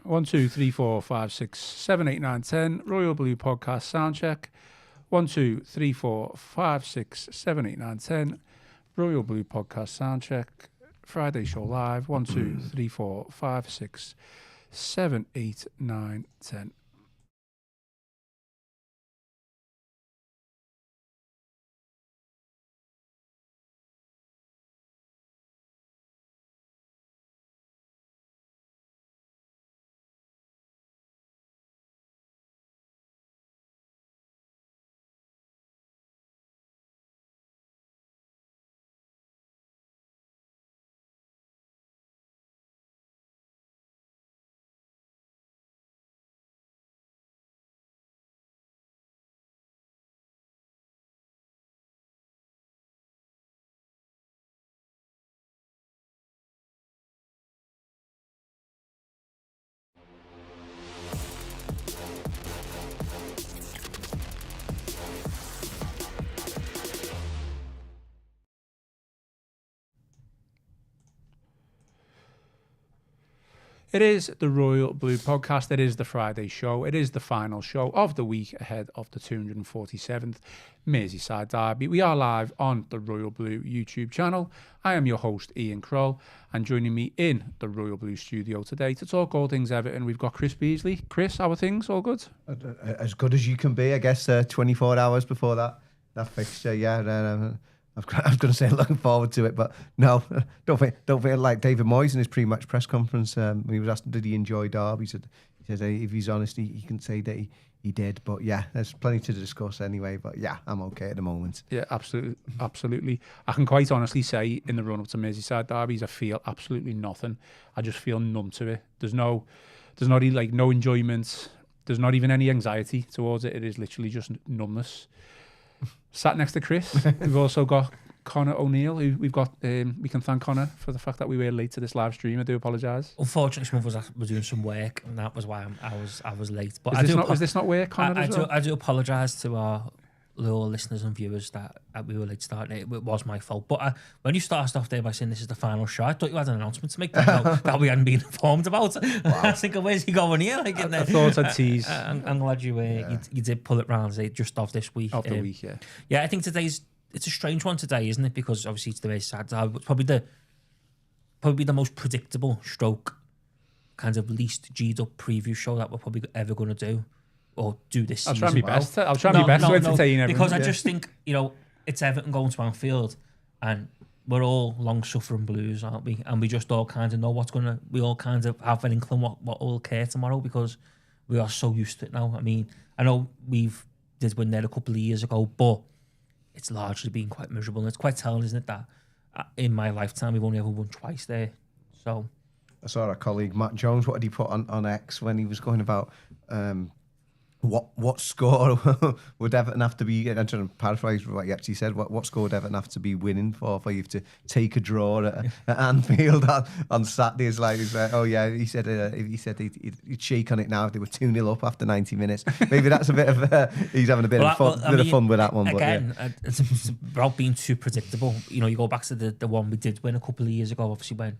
1, 2, 3, 4, 5, 6, 7, 8, 9, 10. Royal Blue Podcast Soundcheck. 1, 2, 3, 4, 5, 6, 7, 8, 9, 10. Royal Blue Podcast Soundcheck. Friday Show Live. 1, 2, 3, 4, 5, 6, 7, 8, 9, 10. It is the Royal Blue Podcast. It is the Friday show. It is the final show of the week ahead of the 247th Merseyside derby. We are live on the Royal Blue YouTube channel. I am your host, Ian Croll, and joining me in the Royal Blue studio today to talk all things Everton, we've got Chris Beesley. Chris, how are things? All good? As good as you can be, I guess, 24 hours before that fixture, yeah. I was going to say looking forward to it, but no, don't feel like David Moyes in his pre-match press conference. When he was asked, did he enjoy Derby? He said if he's honest, he can say that he did. But yeah, there's plenty to discuss anyway. But yeah, I'm okay at the moment. Yeah, absolutely. I can quite honestly say in the run-up to Merseyside derbies, I feel absolutely nothing. I just feel numb to it. There's not like no enjoyment. There's not even any anxiety towards it. It is literally just numbness. Sat next to Chris, we've also got Connor O'Neill, who we can thank Connor for the fact that we were late to this live stream. I do apologise. Unfortunately, some of us were doing some work, and that was why I was late. But is this not work, Connor? I do apologise to our loyal listeners and viewers that we were late starting. It was my fault. But when you started off there by saying this is the final show, I thought you had an announcement to make that we hadn't been informed about. Wow. I was thinking, where's he going here? Like, I thought I'd tease. I'm glad you did pull it round just off this week. Off the week, yeah. Yeah, I think it's a strange one today, isn't it? Because obviously it's the Merseyside derby, but probably the most predictable stroke, kind of least G'd up preview show that we're probably ever going to do. Or do this season. I'll try my best to entertain everyone. Because I just think, it's Everton going to Anfield and we're all long-suffering Blues, aren't we? And we just all kind of know we all kind of have an inkling what will care tomorrow because we are so used to it now. I mean, I know did win there a couple of years ago, but it's largely been quite miserable. And it's quite telling, isn't it, that in my lifetime we've only ever won twice there. So I saw our colleague Matt Jones, what did he put on X when he was going about... What score would Everton have to be? I'm trying to paraphrase what he actually said. What score would Everton have to be winning for you to take a draw at Anfield on Saturday? It's like, oh yeah, he said he'd shake on it now if they were 2-0 up after 90 minutes. Maybe that's a bit of he's having a bit of fun with that one. Again, but yeah. It's about being too predictable. You go back to the one we did win a couple of years ago. Obviously when.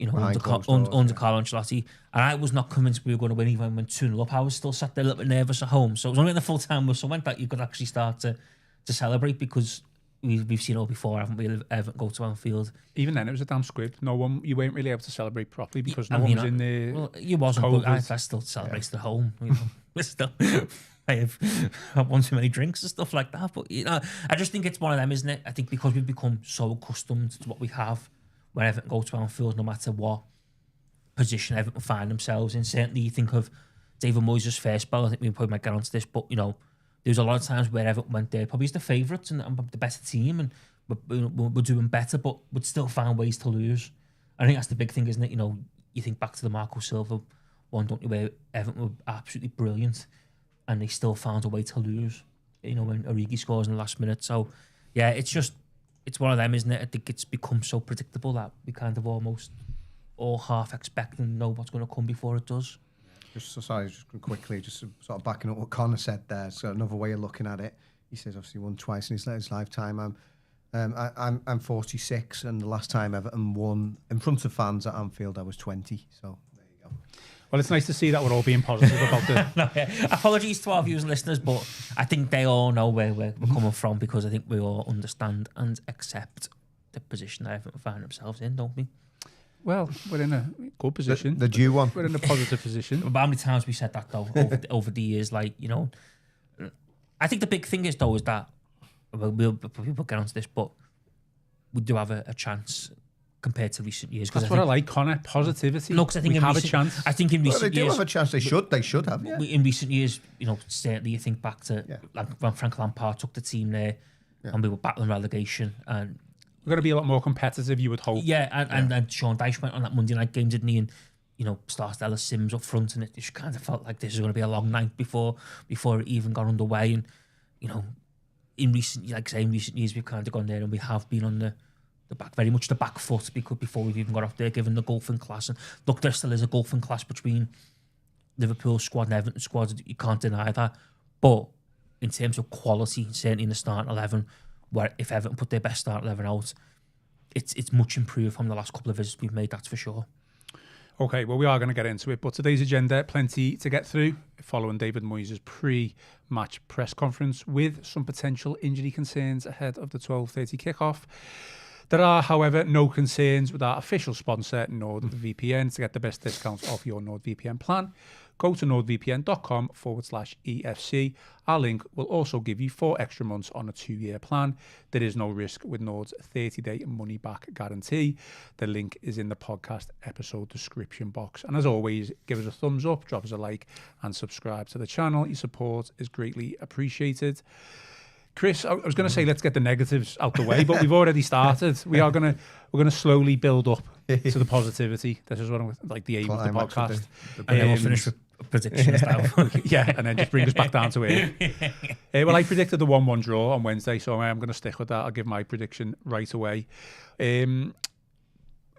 Under Carlo Ancelotti, and I was not convinced we were going to win even when we went 2-0 up. I was still sat there a little bit nervous at home. So it was only in the full time whistle went that you could actually start to celebrate because we've seen it all before, haven't we? Everton go to Anfield. Even then, it was a damn squib. You weren't really able to celebrate properly because no one was in there. Well, you wasn't, but I still celebrated at home. I have one too many drinks and stuff like that. But I just think it's one of them, isn't it? I think because we've become so accustomed to what we have. When Everton go to Anfield, no matter what position Everton find themselves in. Certainly, you think of David Moyes' first spell. I think we probably might get onto this, but there was a lot of times where Everton went there, probably as the favourites and the better team, and we're doing better, but would still find ways to lose. I think that's the big thing, isn't it? You think back to the Marco Silva one, don't you, where Everton were absolutely brilliant, and they still found a way to lose. When Origi scores in the last minute. So, yeah, it's one of them, isn't it? I think it's become so predictable that we kind of almost all half expect and know what's going to come before it does. Just quickly, sort of backing up what Connor said there. So another way of looking at it, he says obviously won twice in his lifetime. I'm 46, and the last time Everton won in front of fans at Anfield, I was 20. So there you go. Well, it's nice to see that we're all being positive about the... No, yeah. Apologies to our viewers and listeners, but I think they all know where we're coming from, because I think we all understand and accept the position that Everton find themselves in, don't we? Well, we're in a good position. The due one. We're in a positive position. How many times we said that, though, over the years? Like, you know, I think the big thing is, though, is that, we'll get onto this, but we do have a chance compared to recent years. That's what I like, Connor. Positivity. No, because I think we have a chance. I think in recent Well, they years... do have a chance. They should have, yeah. In recent years, you know, certainly you think back to like when Frank Lampard took the team there and we were battling relegation, and we're going to be a lot more competitive, you would hope. Yeah, and Sean Dyche went on that Monday night game, didn't he? And, you know, started Ellis Sims up front, and it just kind of felt like this was going to be a long night before it even got underway. And, you know, in recent years, we've kind of gone there and we have been on the back, very much the back foot, because before we've even got off there, given the golfing class. And look, there still is a golfing class between Liverpool squad and Everton squad. You can't deny that. But in terms of quality, certainly in the starting 11, where if Everton put their best starting 11 out, it's much improved from the last couple of visits we've made, that's for sure. Okay, well, we are going to get into it, but today's agenda, plenty to get through, following David Moyes' pre-match press conference with some potential injury concerns ahead of the 12:30 kickoff. There are, however, no concerns with our official sponsor, NordVPN. To get the best discounts off your NordVPN plan, go to nordvpn.com/EFC. Our link will also give you 4 extra months on a 2-year plan. There is no risk with Nord's 30-day money-back guarantee. The link is in the podcast episode description box. And as always, give us a thumbs up, drop us a like, and subscribe to the channel. Your support is greatly appreciated. Chris, I was going to say let's get the negatives out the way, but we've already started. We're going to slowly build up to the positivity. This is what I'm like the aim of the podcast. And then we'll finish with predictions now. Yeah, and then just bring us back down to earth. Well, I predicted the 1-1 draw on Wednesday, so I'm going to stick with that. I'll give my prediction right away.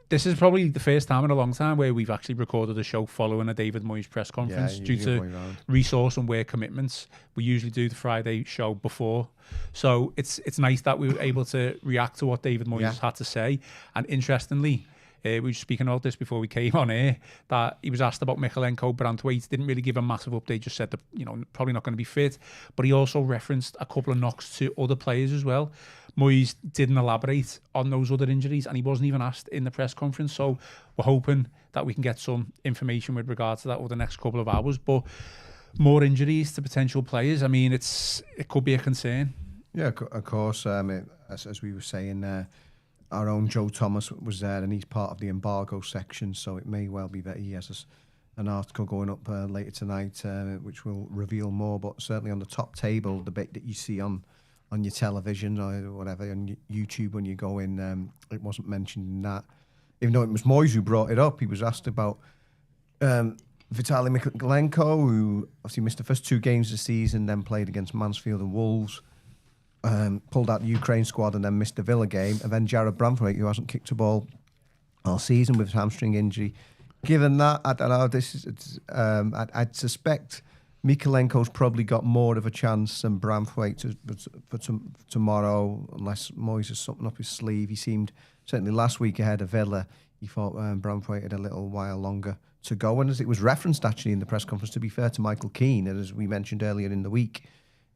This is probably the first time in a long time where we've actually recorded a show following a David Moyes press conference due to resource and work commitments. We usually do the Friday show before. So it's nice that we were able to react to what David Moyes had to say. And interestingly, we were speaking about this before we came on air, that he was asked about Mykolenko, Branthwaite, didn't really give a massive update, just said that, you know, probably not going to be fit. But he also referenced a couple of knocks to other players as well. Moyes didn't elaborate on those other injuries, and he wasn't even asked in the press conference. So we're hoping that we can get some information with regards to that over the next couple of hours. But more injuries to potential players, I mean, it could be a concern. Yeah, of course. As we were saying, our own Joe Thomas was there, and he's part of the embargo section, so it may well be that he has an article going up later tonight, which will reveal more. But certainly on the top table, the bit that you see on your television or whatever, on YouTube when you go in, it wasn't mentioned in that. Even though it was Moyes who brought it up, he was asked about Vitaly Mykolenko, who obviously missed the first 2 games of the season, then played against Mansfield and Wolves, pulled out the Ukraine squad and then missed the Villa game, and then Jared Branthwaite, who hasn't kicked a ball all season with hamstring injury. Given that, I don't know, I'd suspect Mykolenko's probably got more of a chance than Branthwaite for tomorrow, unless Moyes has something up his sleeve. He seemed, certainly last week ahead of Villa, he thought Branthwaite had a little while longer to go. And as it was referenced actually in the press conference, to be fair to Michael Keane, and as we mentioned earlier in the week,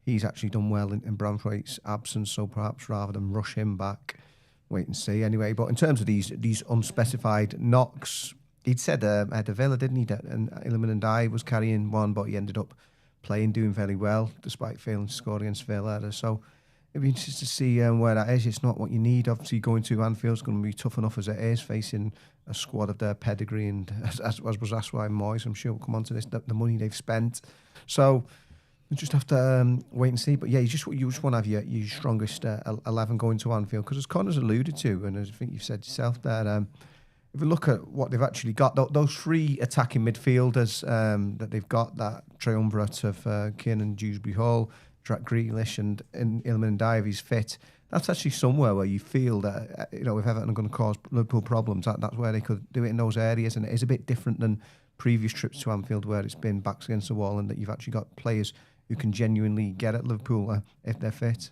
he's actually done well in Branthwaite's absence, so perhaps rather than rush him back, wait and see anyway. But in terms of these unspecified knocks, he'd said at Villa, didn't he, that Iliman Ndiaye was carrying one, but he ended up doing very well, despite failing to score against Villa. So it'd be interesting to see where that is. It's not what you need. Obviously, going to Anfield's going to be tough enough as it is, facing a squad of their pedigree, and as was asked by Moyes, I'm sure we'll come on to this, the money they've spent. So we just have to wait and see. But yeah, you just want to have your strongest 11 going to Anfield, because as Connor's alluded to, and as I think you've said yourself there, if we look at what they've actually got, those 3 attacking midfielders that they've got, that triumvirate of Kiernan Dewsbury-Hall, Jack Grealish and Iliman Ndiaye, if he's fit, that's actually somewhere where you feel that, if Everton are going to cause Liverpool problems, that's where they could do it, in those areas. And it is a bit different than previous trips to Anfield, where it's been backs against the wall, and that you've actually got players who can genuinely get at Liverpool if they're fit.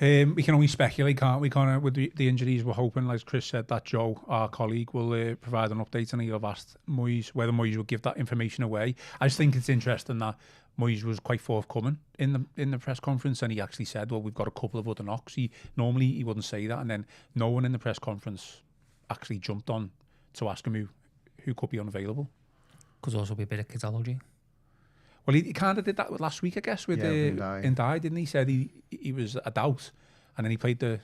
We can only speculate, can't we, Connor? With the injuries, we're hoping, like Chris said, that Joe, our colleague, will provide an update, and he'll have asked Moyes whether Moyes will give that information away. I just think it's interesting that Moyes was quite forthcoming in the press conference, and he actually said, well, we've got a couple of other knocks. Normally he wouldn't say that, and then no one in the press conference actually jumped on to ask him who could be unavailable. Could also be a bit of kidology. Well, he kind of did that last week, I guess, with Ndai, didn't he? Said he was a doubt, and then he played the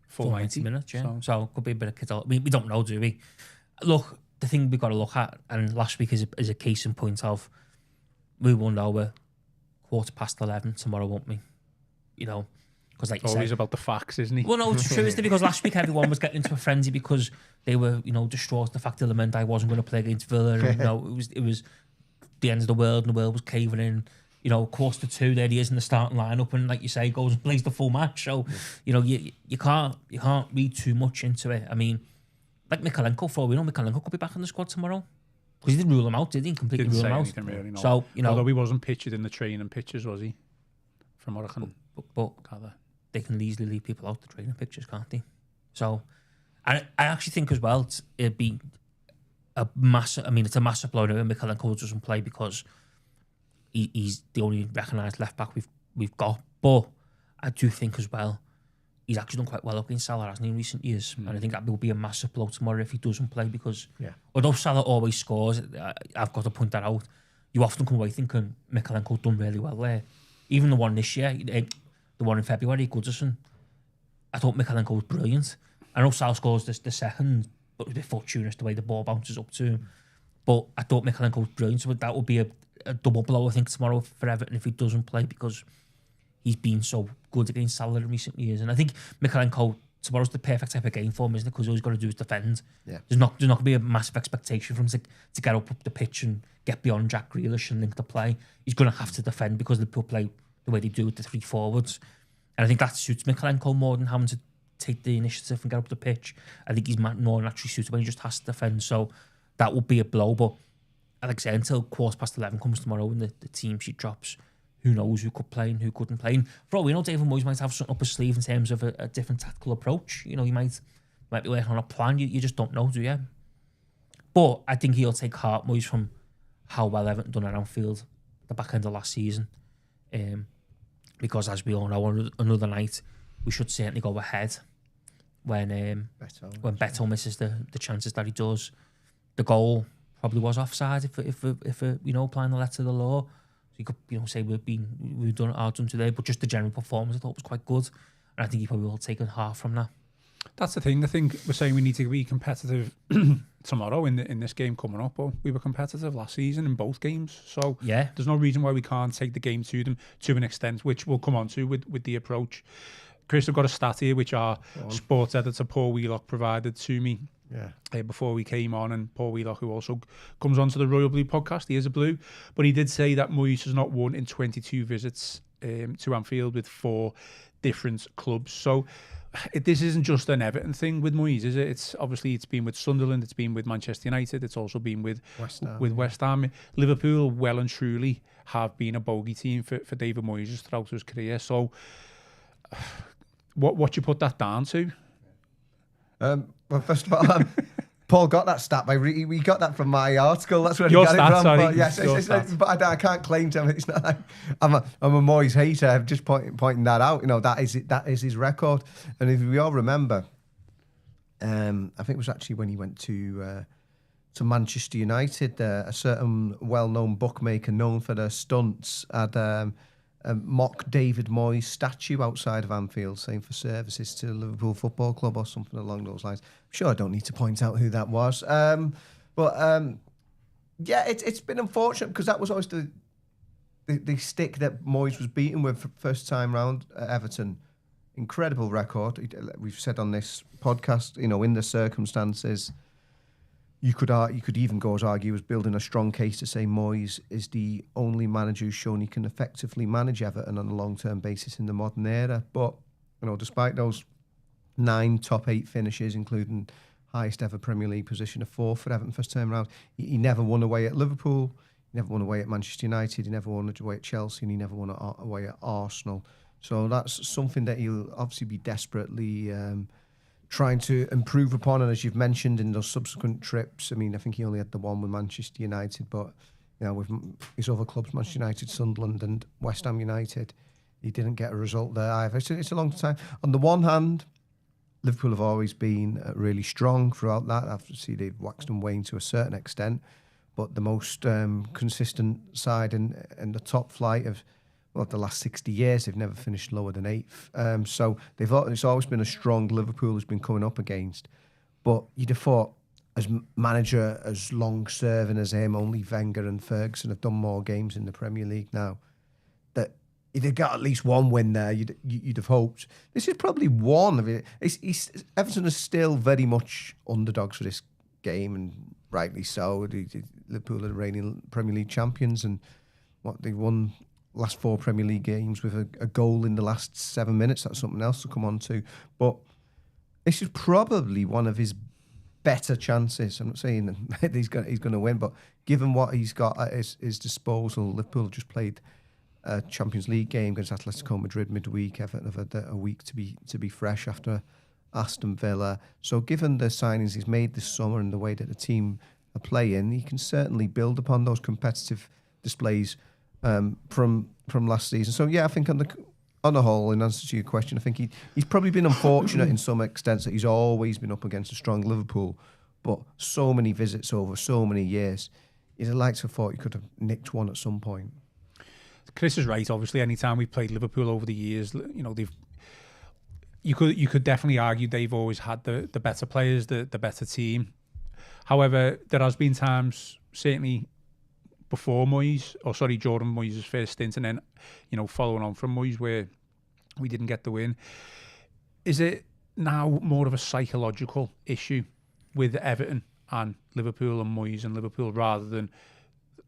full 90 minutes. Yeah, so it could be a bit of kidology. We don't know, do we? Look, the thing we've got to look at, and last week is a case in point of, we won over 11:15 tomorrow, won't we? You know, because like you always said, about the facts, isn't he? Well, no, it's true, isn't it? Because last week everyone was getting into a frenzy because they were, distraught at the fact that Mendy wasn't going to play against Villa, and it was the end of the world, and the world was caving in. 2:15, there he is in the starting lineup, and like you say, goes and plays the full match. So, you can't read too much into it. I mean, like Mikalenko, for all we know, Mikalenko could be back in the squad tomorrow. Because he didn't rule him out, did he? Completely Didn't rule say him out. anything really, no. So, although he wasn't pictured in the training pictures, was he? From what I can gather. They can easily leave people out the training pictures, can't they? So, I actually think as well, it'd be a massive, it's a massive blow when Mikalenko doesn't play because he's the only recognised left back we've got. But I do think as well, he's actually done quite well up against Salah, hasn't he, in recent years? And I think that will be a massive blow tomorrow if he doesn't play because although Salah always scores, I've got to point that out, you often come away thinking Mikalenko done really well there. Even the one this year, the one in February, Goodison, I thought Mikalenko was brilliant. I know Salah scores the second, but it was a bit fortuitous the way the ball bounces up to him. But I thought Mikalenko was brilliant, so that would be a double blow, I think, tomorrow for Everton if he doesn't play because he's been so good against Salah in recent years. And I think Mikalenko, tomorrow's the perfect type of game for him, isn't it? Because all he's got to do is defend. Yeah. There's not going to be a massive expectation for him to get up the pitch and get beyond Jack Grealish and link the play. He's going to have to defend because Liverpool play the way they do with the three forwards. And I think that suits Mikalenko more than having to take the initiative and get up the pitch. I think he's more naturally suited when he just has to defend. So that would be a blow. But like I say, until 11:15 comes tomorrow and the team sheet drops, who knows who could play and who couldn't play. And for all we know, David Moyes might have something up his sleeve in terms of a different tactical approach. He might be working on a plan. You just don't know, do you? But I think he'll take heart, Moyes, from how well Everton done at Anfield the back end of last season. Because as we all know, another night we should certainly go ahead when Beto misses the chances that he does. The goal probably was offside if applying the letter of the law. You could say we've done our done today, but just the general performance I thought was quite good, and I think he probably will take a half from that. That's the thing. I think we're saying we need to be competitive tomorrow in this game coming up, but we were competitive last season in both games, so there's no reason why we can't take the game to them to an extent, which we'll come on to with the approach. Chris, I've got a stat here which our sports editor Paul Wheelock provided to me. Before we came on, and Paul Wheelock, who also comes onto the Royal Blue podcast, he is a Blue, but he did say that Moyes has not won in 22 visits to Anfield with 4 different clubs. So this isn't just an Everton thing with Moyes, is it? It's been with Sunderland, it's been with Manchester United, it's also been with West Ham. Liverpool well and truly have been a bogey team for David Moyes throughout his career. So what you put that down to? Well, first of all, Paul got that stat we got that from my article. That's where he Your got stats, it from. sorry. But yes, but I can't claim to him. It's not. I'm a Moyes hater. I'm just pointing that out. That is his record. And if we all remember, I think it was actually when he went to Manchester United. A certain well-known bookmaker known for their stunts had a mock David Moyes statue outside of Anfield saying for services to Liverpool Football Club or something along those lines. I'm sure I don't need to point out who that was. It's been unfortunate because that was always the stick that Moyes was beaten with for first time round at Everton. Incredible record. We've said on this podcast, in the circumstances, you could even go as argue as building a strong case to say Moyes is the only manager who's shown he can effectively manage Everton on a long-term basis in the modern era. But despite those 9 top 8 finishes, including highest ever Premier League position of 4th for Everton first time round, he never won away at Liverpool, he never won away at Manchester United, he never won away at Chelsea, and he never won away at Arsenal. So that's something that he'll obviously be desperately trying to improve upon. And as you've mentioned in those subsequent trips, I mean, I think he only had the one with Manchester United, but with his other clubs, Manchester United, Sunderland and West Ham United, he didn't get a result there either. It's a long time. On the one hand, Liverpool have always been really strong throughout that. Obviously, they've waxed and waned to a certain extent, but the most consistent side in the top flight of the last 60 years, they've never finished lower than 8th. So it's always been a strong Liverpool has been coming up against. But you'd have thought, as manager, as long-serving as him, only Wenger and Ferguson have done more games in the Premier League now, that he'd have got at least one win there. You'd have hoped. This is probably one of it. Everton is still very much underdogs for this game, and rightly so. Liverpool are the reigning Premier League champions, and they won last 4 Premier League games with a goal in the last 7 minutes. That's something else to come on to. But this is probably one of his better chances. I'm not saying that he's going to win, but given what he's got at his disposal, Liverpool just played a Champions League game against Atletico Madrid midweek. Everton have had a week to be fresh after Aston Villa. So given the signings he's made this summer and the way that the team are playing, he can certainly build upon those competitive displays from last season. So yeah, I think on the whole, in answer to your question, I think he's probably been unfortunate in some extent that he's always been up against a strong Liverpool, but so many visits over so many years, he'd have liked to have thought he could have nicked one at some point. Chris is right. Obviously, any time we've played Liverpool over the years, you could definitely argue they've always had the better players, the better team. However, there has been times, certainly before Jordan Moyes' first stint, and then following on from Moyes, where we didn't get the win. Is it now more of a psychological issue with Everton and Liverpool and Moyes and Liverpool rather than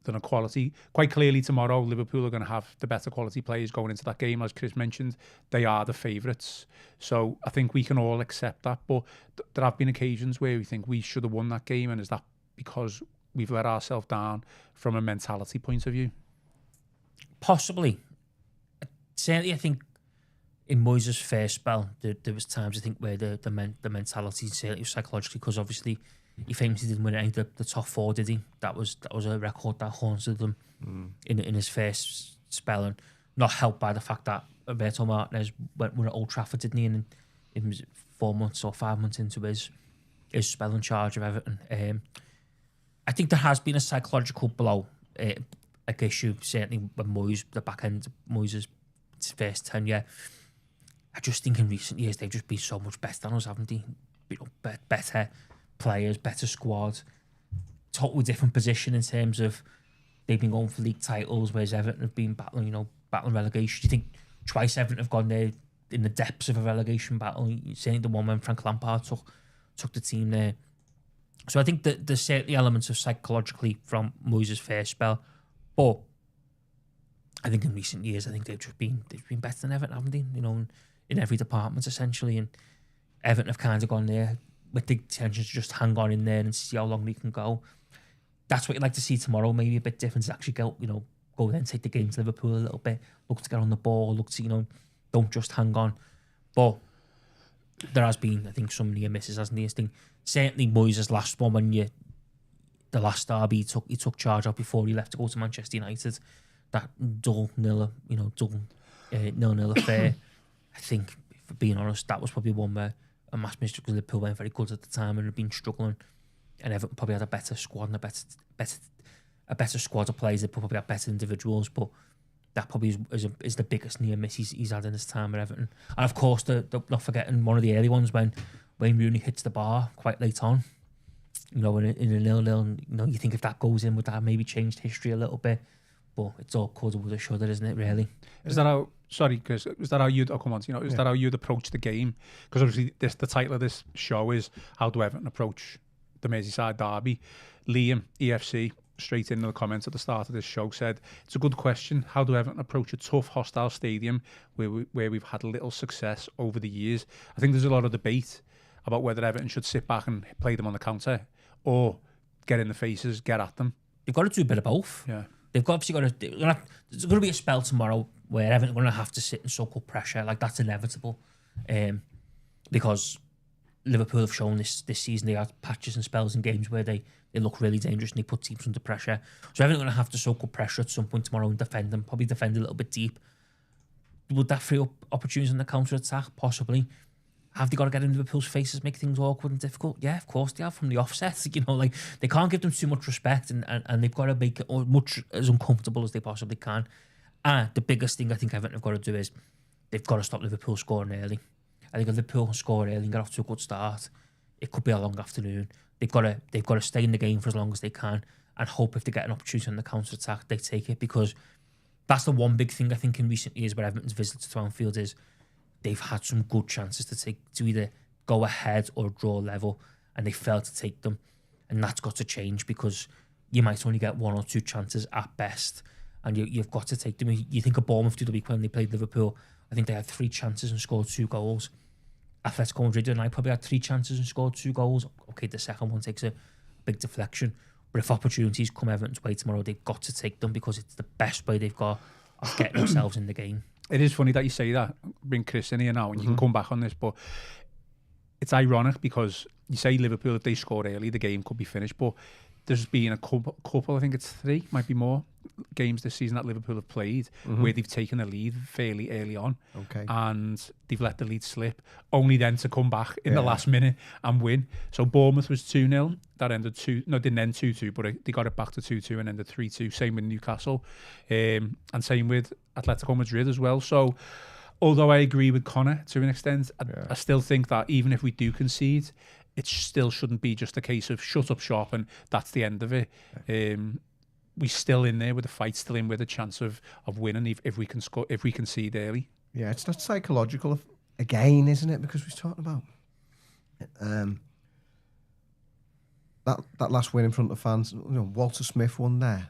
a quality? Quite clearly tomorrow, Liverpool are going to have the better quality players going into that game. As Chris mentioned, they are the favourites. So I think we can all accept that. But there have been occasions where we think we should have won that game, and is that because we've let ourselves down from a mentality point of view? Possibly. Certainly, I think in Moyes' first spell, there was times I think where the mentality, certainly psychologically, because obviously he famously didn't win any of the top 4, did he? That was a record that haunted them in his first spell, and not helped by the fact that Roberto Martinez went at Old Trafford, didn't he? And it was 4 months or 5 months into his spell in charge of Everton. I think there has been a psychological blow, issue, certainly when Moyes, the back end of Moyes' first tenure. I just think in recent years they've just been so much better than us, haven't they? Better players, better squad, totally different position in terms of they've been going for league titles, whereas Everton have been battling relegation. Do you think twice Everton have gone there in the depths of a relegation battle? Certainly the one when Frank Lampard took the team there. So I think that there's certainly elements of psychologically from Moyes' first spell, but I think in recent years, I think they've been better than Everton, haven't they? In every department essentially, and Everton have kind of gone there with the intention to just hang on in there and see how long they can go. That's what you'd like to see tomorrow. Maybe a bit different to actually go there and take the game to Liverpool a little bit. Look to get on the ball. Look to don't just hang on. But there has been, I think, some near misses, hasn't there? I think certainly Moyes' last one when the last derby he took charge of before he left to go to Manchester United. That dull nil affair. I think, for being honest, that was probably one where a mass mistake because Liverpool weren't very good at the time and had been struggling, and Everton probably had a better squad and a better squad of players. They probably had better individuals, but that probably is the biggest near miss he's had in his time at Everton. And of course, not forgetting one of the early ones when Wayne Rooney hits the bar quite late on. In a 0-0, you think if that goes in, would that maybe changed history a little bit? But it's all coulda, woulda, shoulda, isn't it? Really. Is that how? Sorry, Chris. Is that how you'd? Oh, come on. Is that how you'd approach the game? Because obviously, the title of this show is how do Everton approach the Merseyside derby? Liam, EFC, straight into the comments at the start of this show said it's a good question. How do Everton approach a tough, hostile stadium where we've had little success over the years? I think there's a lot of debate about whether Everton should sit back and play them on the counter or get in the faces, get at them. You've got to do a bit of both. Yeah. They've obviously got to. There's going to be a spell tomorrow where Everton are going to have to sit and soak up pressure. Like, that's inevitable, because Liverpool have shown this season they had patches and spells in games where they look really dangerous and they put teams under pressure. So Everton are going to have to soak up pressure at some point tomorrow and defend them, probably defend a little bit deep. Would that free up opportunities on the counter-attack? Possibly. Have they got to get in Liverpool's faces, make things awkward and difficult? Yeah, of course they have, from the offset. You know, like, they can't give them too much respect, and they've got to make it much as uncomfortable as they possibly can. And the biggest thing I think Everton have got to do is they've got to stop Liverpool scoring early. I think if Liverpool can score early and get off to a good start, it could be a long afternoon. They've got to stay in the game for as long as they can and hope if they get an opportunity on the counter-attack, they take it, because that's the one big thing I think in recent years where Everton's visits to Anfield is they've had some good chances to either go ahead or draw level, and they failed to take them. And that's got to change, because you might only get 1 or 2 chances at best, and you've got to take them. You think of Bournemouth the other week when they played Liverpool, I think they had 3 chances and scored 2 goals. Atletico Madrid and I probably had 3 chances and scored 2 goals. Okay, the second one takes a big deflection, but if opportunities come Everton's way tomorrow, they've got to take them, because it's the best way they've got of getting themselves in the game. It is funny that you say that. Bring Chris in here now, and you can come back on this, but it's ironic because you say Liverpool, if they score early, the game could be finished, but there's been a couple, I think it's 3, might be more, games this season that Liverpool have played where they've taken a lead fairly early on, and they've let the lead slip, only then to come back in the last minute and win. So Bournemouth was 2-0, that ended didn't end 2-2, but they got it back to 2-2 and ended 3-2. Same with Newcastle, and same with Atletico Madrid as well. So although I agree with Connor to an extent, I still think that even if we do concede, it still shouldn't be just a case of shut up shop and that's the end of it. We're still in there with the fight, still in with a chance of winning if we can score, if we concede early. Yeah, it's not psychological again, isn't it? Because we're talking about that last win in front of fans. You know, Walter Smith won there,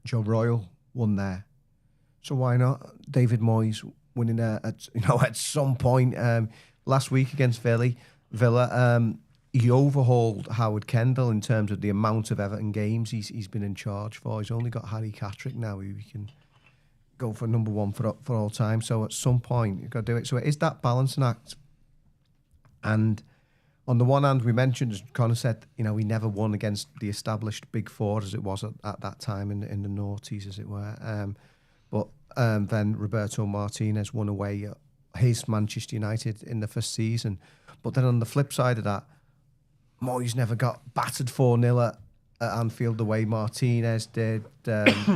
Joe Royle won there. So why not David Moyes winning there at some point last week against Villa? He overhauled Howard Kendall in terms of the amount of Everton games he's been in charge for. He's only got Harry Catterick now, who he can go for number 1 for all time. So at some point you've got to do it. So it is that balancing act. And on the one hand, we mentioned, as Connor said, we never won against the established Big Four as it was at that time in the noughties, as it were. But then Roberto Martinez won away at his Manchester United in the first season. But then on the flip side of that, Moyes never got battered 4-0 at Anfield the way Martinez did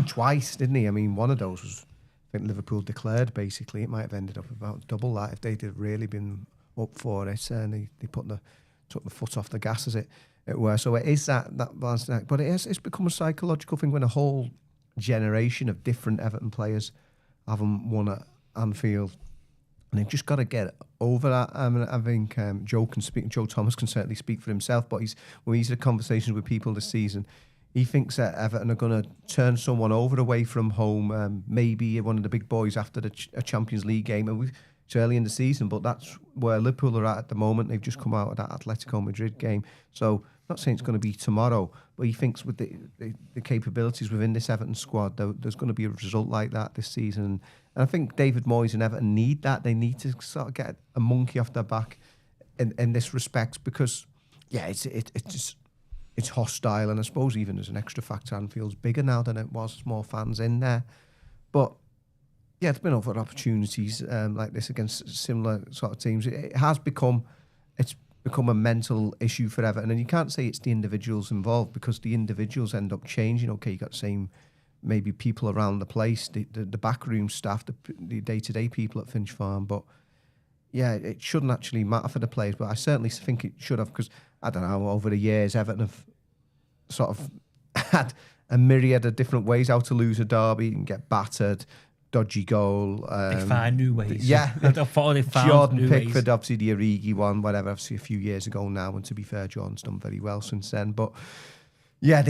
twice, didn't he? I mean, one of those was, I think Liverpool declared, basically. It might have ended up about double that if they'd have really been up for it, and they took the foot off the gas, as it were. So it is that balancing act. But it's become a psychological thing when a whole generation of different Everton players haven't won at Anfield. And they've just got to get over that. I think Joe Thomas can certainly speak for himself, but when he's had conversations with people this season, he thinks that Everton are going to turn someone over away from home, maybe one of the big boys after a Champions League game. And it's early in the season, but that's where Liverpool are at the moment. They've just come out of that Atletico Madrid game. So I'm not saying it's going to be tomorrow, but he thinks with the capabilities within this Everton squad, there's going to be a result like that this season. And I think David Moyes and Everton need that. They need to sort of get a monkey off their back in this respect, because, it's hostile. And I suppose even as an extra factor, Anfield's bigger now than it was. There's more fans in there. But, yeah, there's been other opportunities like this against similar sort of teams. It's become a mental issue for Everton. And you can't say it's the individuals involved, because the individuals end up changing. Okay, you got the same maybe people around the place, the backroom staff, the day-to-day people at Finch Farm. But, yeah, it shouldn't actually matter for the players. But I certainly think it should have, because, I don't know, over the years, Everton have sort of had a myriad of different ways how to lose a derby and get battered, dodgy goal. They find new ways. Yeah. They found Jordan new Pickford, ways. obviously the Origi one, whatever, obviously a few years ago now. And to be fair, Jordan's done very well since then. But, yeah,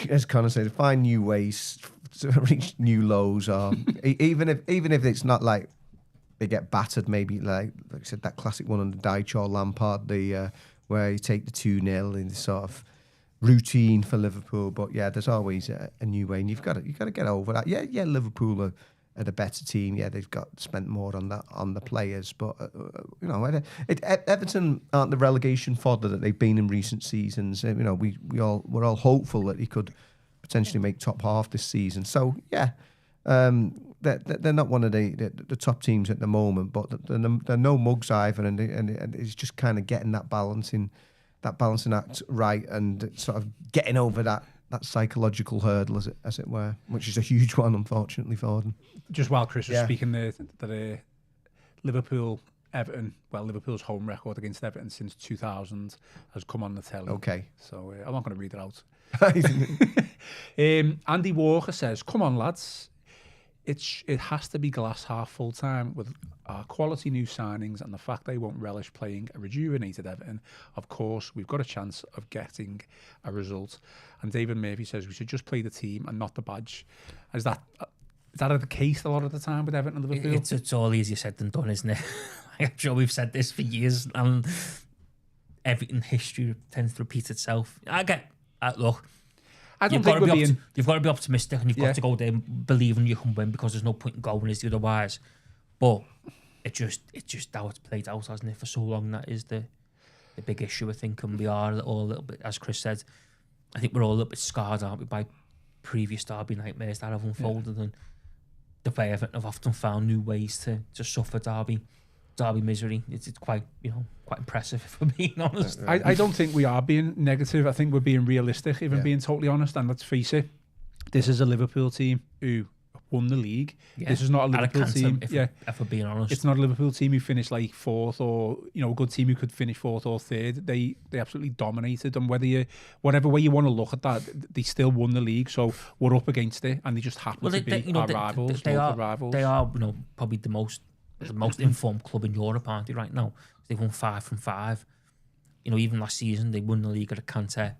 as Connor said, they find new ways to reach new lows. Or even if it's not like they get battered, maybe like I said, that classic one on the Dyche or Lampard, where you take the 2-0 in this sort of routine for Liverpool. But yeah, there's always a new way, and you've got to get over that. Yeah, Liverpool a better team. Yeah, they've got spent more on the players, but Everton aren't the relegation fodder that they've been in recent seasons. We're all hopeful that he could potentially make top half this season. So yeah, they're not one of the top teams at the moment, but they're no mugs either, and it's just kind of getting that balancing act right, and sort of getting over that psychological hurdle, as it were, which is a huge one, unfortunately, for them. Just while Chris was speaking there, that Liverpool's home record against Everton since 2000 has come on the telly. Okay. So I'm not going to read it out. Andy Walker says, "Come on, lads. It has to be glass half full time with our quality new signings and the fact they won't relish playing a rejuvenated Everton. Of course, we've got a chance of getting a result." And David Murphy says we should just play the team and not the badge. Is that the case a lot of the time with Everton and Liverpool? It's all easier said than done, isn't it? I'm sure we've said this for years, and Everton history tends to repeat itself. Look. You've got to be optimistic, and you've got to go there believing you can win, because there's no point in going as otherwise. But it's just how it's played out, hasn't it, for so long? That is the big issue, I think, and we are all a little bit, as Chris said, I think we're all a little bit scarred, aren't we, by previous derby nightmares that have unfolded, and the way Everton have often found new ways to suffer derby misery. It's quite impressive, if we're being honest. I don't think we are being negative. I think we're being realistic, being totally honest. And let's face it, this is a Liverpool team who won the league. Yeah. This is not a Liverpool team. If we're being honest, it's not a Liverpool team who finished like fourth, or a good team who could finish fourth or third. They absolutely dominated, and whatever way you want to look at that, they still won the league. So we're up against it, and they just happen to be our rivals. They are probably the most informed club in Europe, aren't they, right now? They've won 5 from 5. Even last season, they won the league at a canter.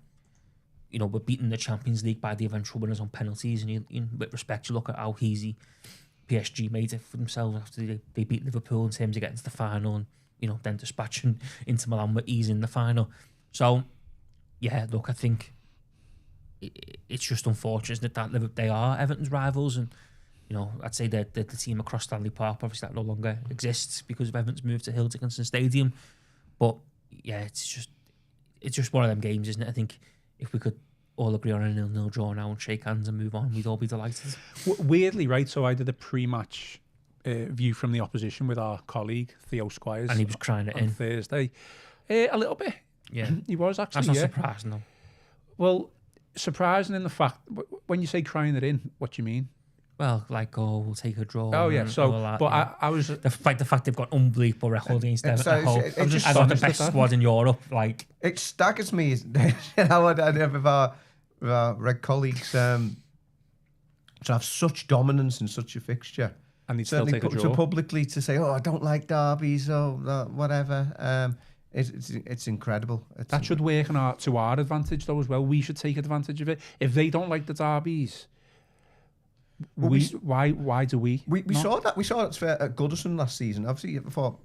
We're beating the Champions League by the eventual winners on penalties. And with respect, you look at how easy PSG made it for themselves after they beat Liverpool in terms of getting to the final, and then dispatching Inter Milan with ease in the final. So, yeah, look, I think it's just unfortunate, isn't it, that they are Everton's rivals, and I'd say that the team across Stanley Park, obviously that no longer exists because of Everton's move to Hill Dickinson Stadium. But yeah, it's just one of them games, isn't it? I think if we could all agree on a 0-0 draw now and shake hands and move on, we'd all be delighted. Weirdly, right, so I did a pre-match view from the opposition with our colleague, Theo Squires. And he was crying it on Thursday. A little bit. Yeah. He was actually, That's not surprising, though. Well, surprising in the fact, when you say crying it in, what do you mean? Well, we'll take a draw. Oh, yeah. So, but I was... The fact they've got unbelievable record against Everton at home. As the best squad in Europe, It staggers me how I'd with our red colleagues to have such dominance in such a fixture. And they'd still take a draw. Publicly to say, I don't like derbies or whatever. It's incredible. That should work to our advantage, though, as well. We should take advantage of it. If they don't like the derbies... why do we? We saw that. We saw it at Goodison last season. Obviously, at Liverpool,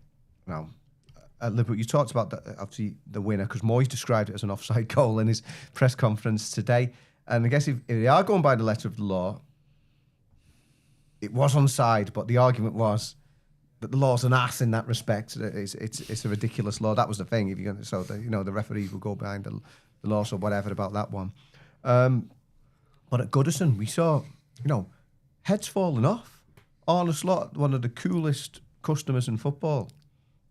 you talked about obviously the winner, because Moyes described it as an offside goal in his press conference today. And I guess if they are going by the letter of the law, it was onside. But the argument was that the law's an ass in that respect. It's a ridiculous law. That was the thing. If you're going to, the referees will go behind the laws or whatever about that one. But at Goodison, we saw, heads falling off. Arne Slot, one of the coolest customers in football.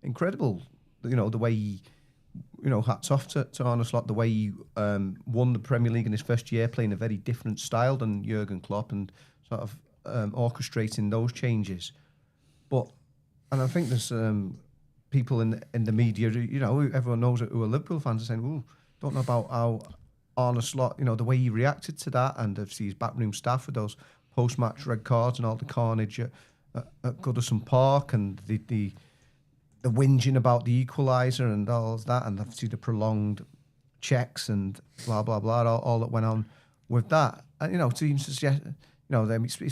Incredible, the way he, hats off to Arne Slot, the way he won the Premier League in his first year, playing a very different style than Jurgen Klopp, and sort of orchestrating those changes. And I think there's people in the media, everyone knows who are Liverpool fans, are saying, don't know about how Arne Slot, the way he reacted to that, and obviously his backroom staff with those post-match red cards and all the carnage at Goodison Park, and the whinging about the equaliser and all that, and obviously the prolonged checks and blah blah blah, all that went on with that. And it's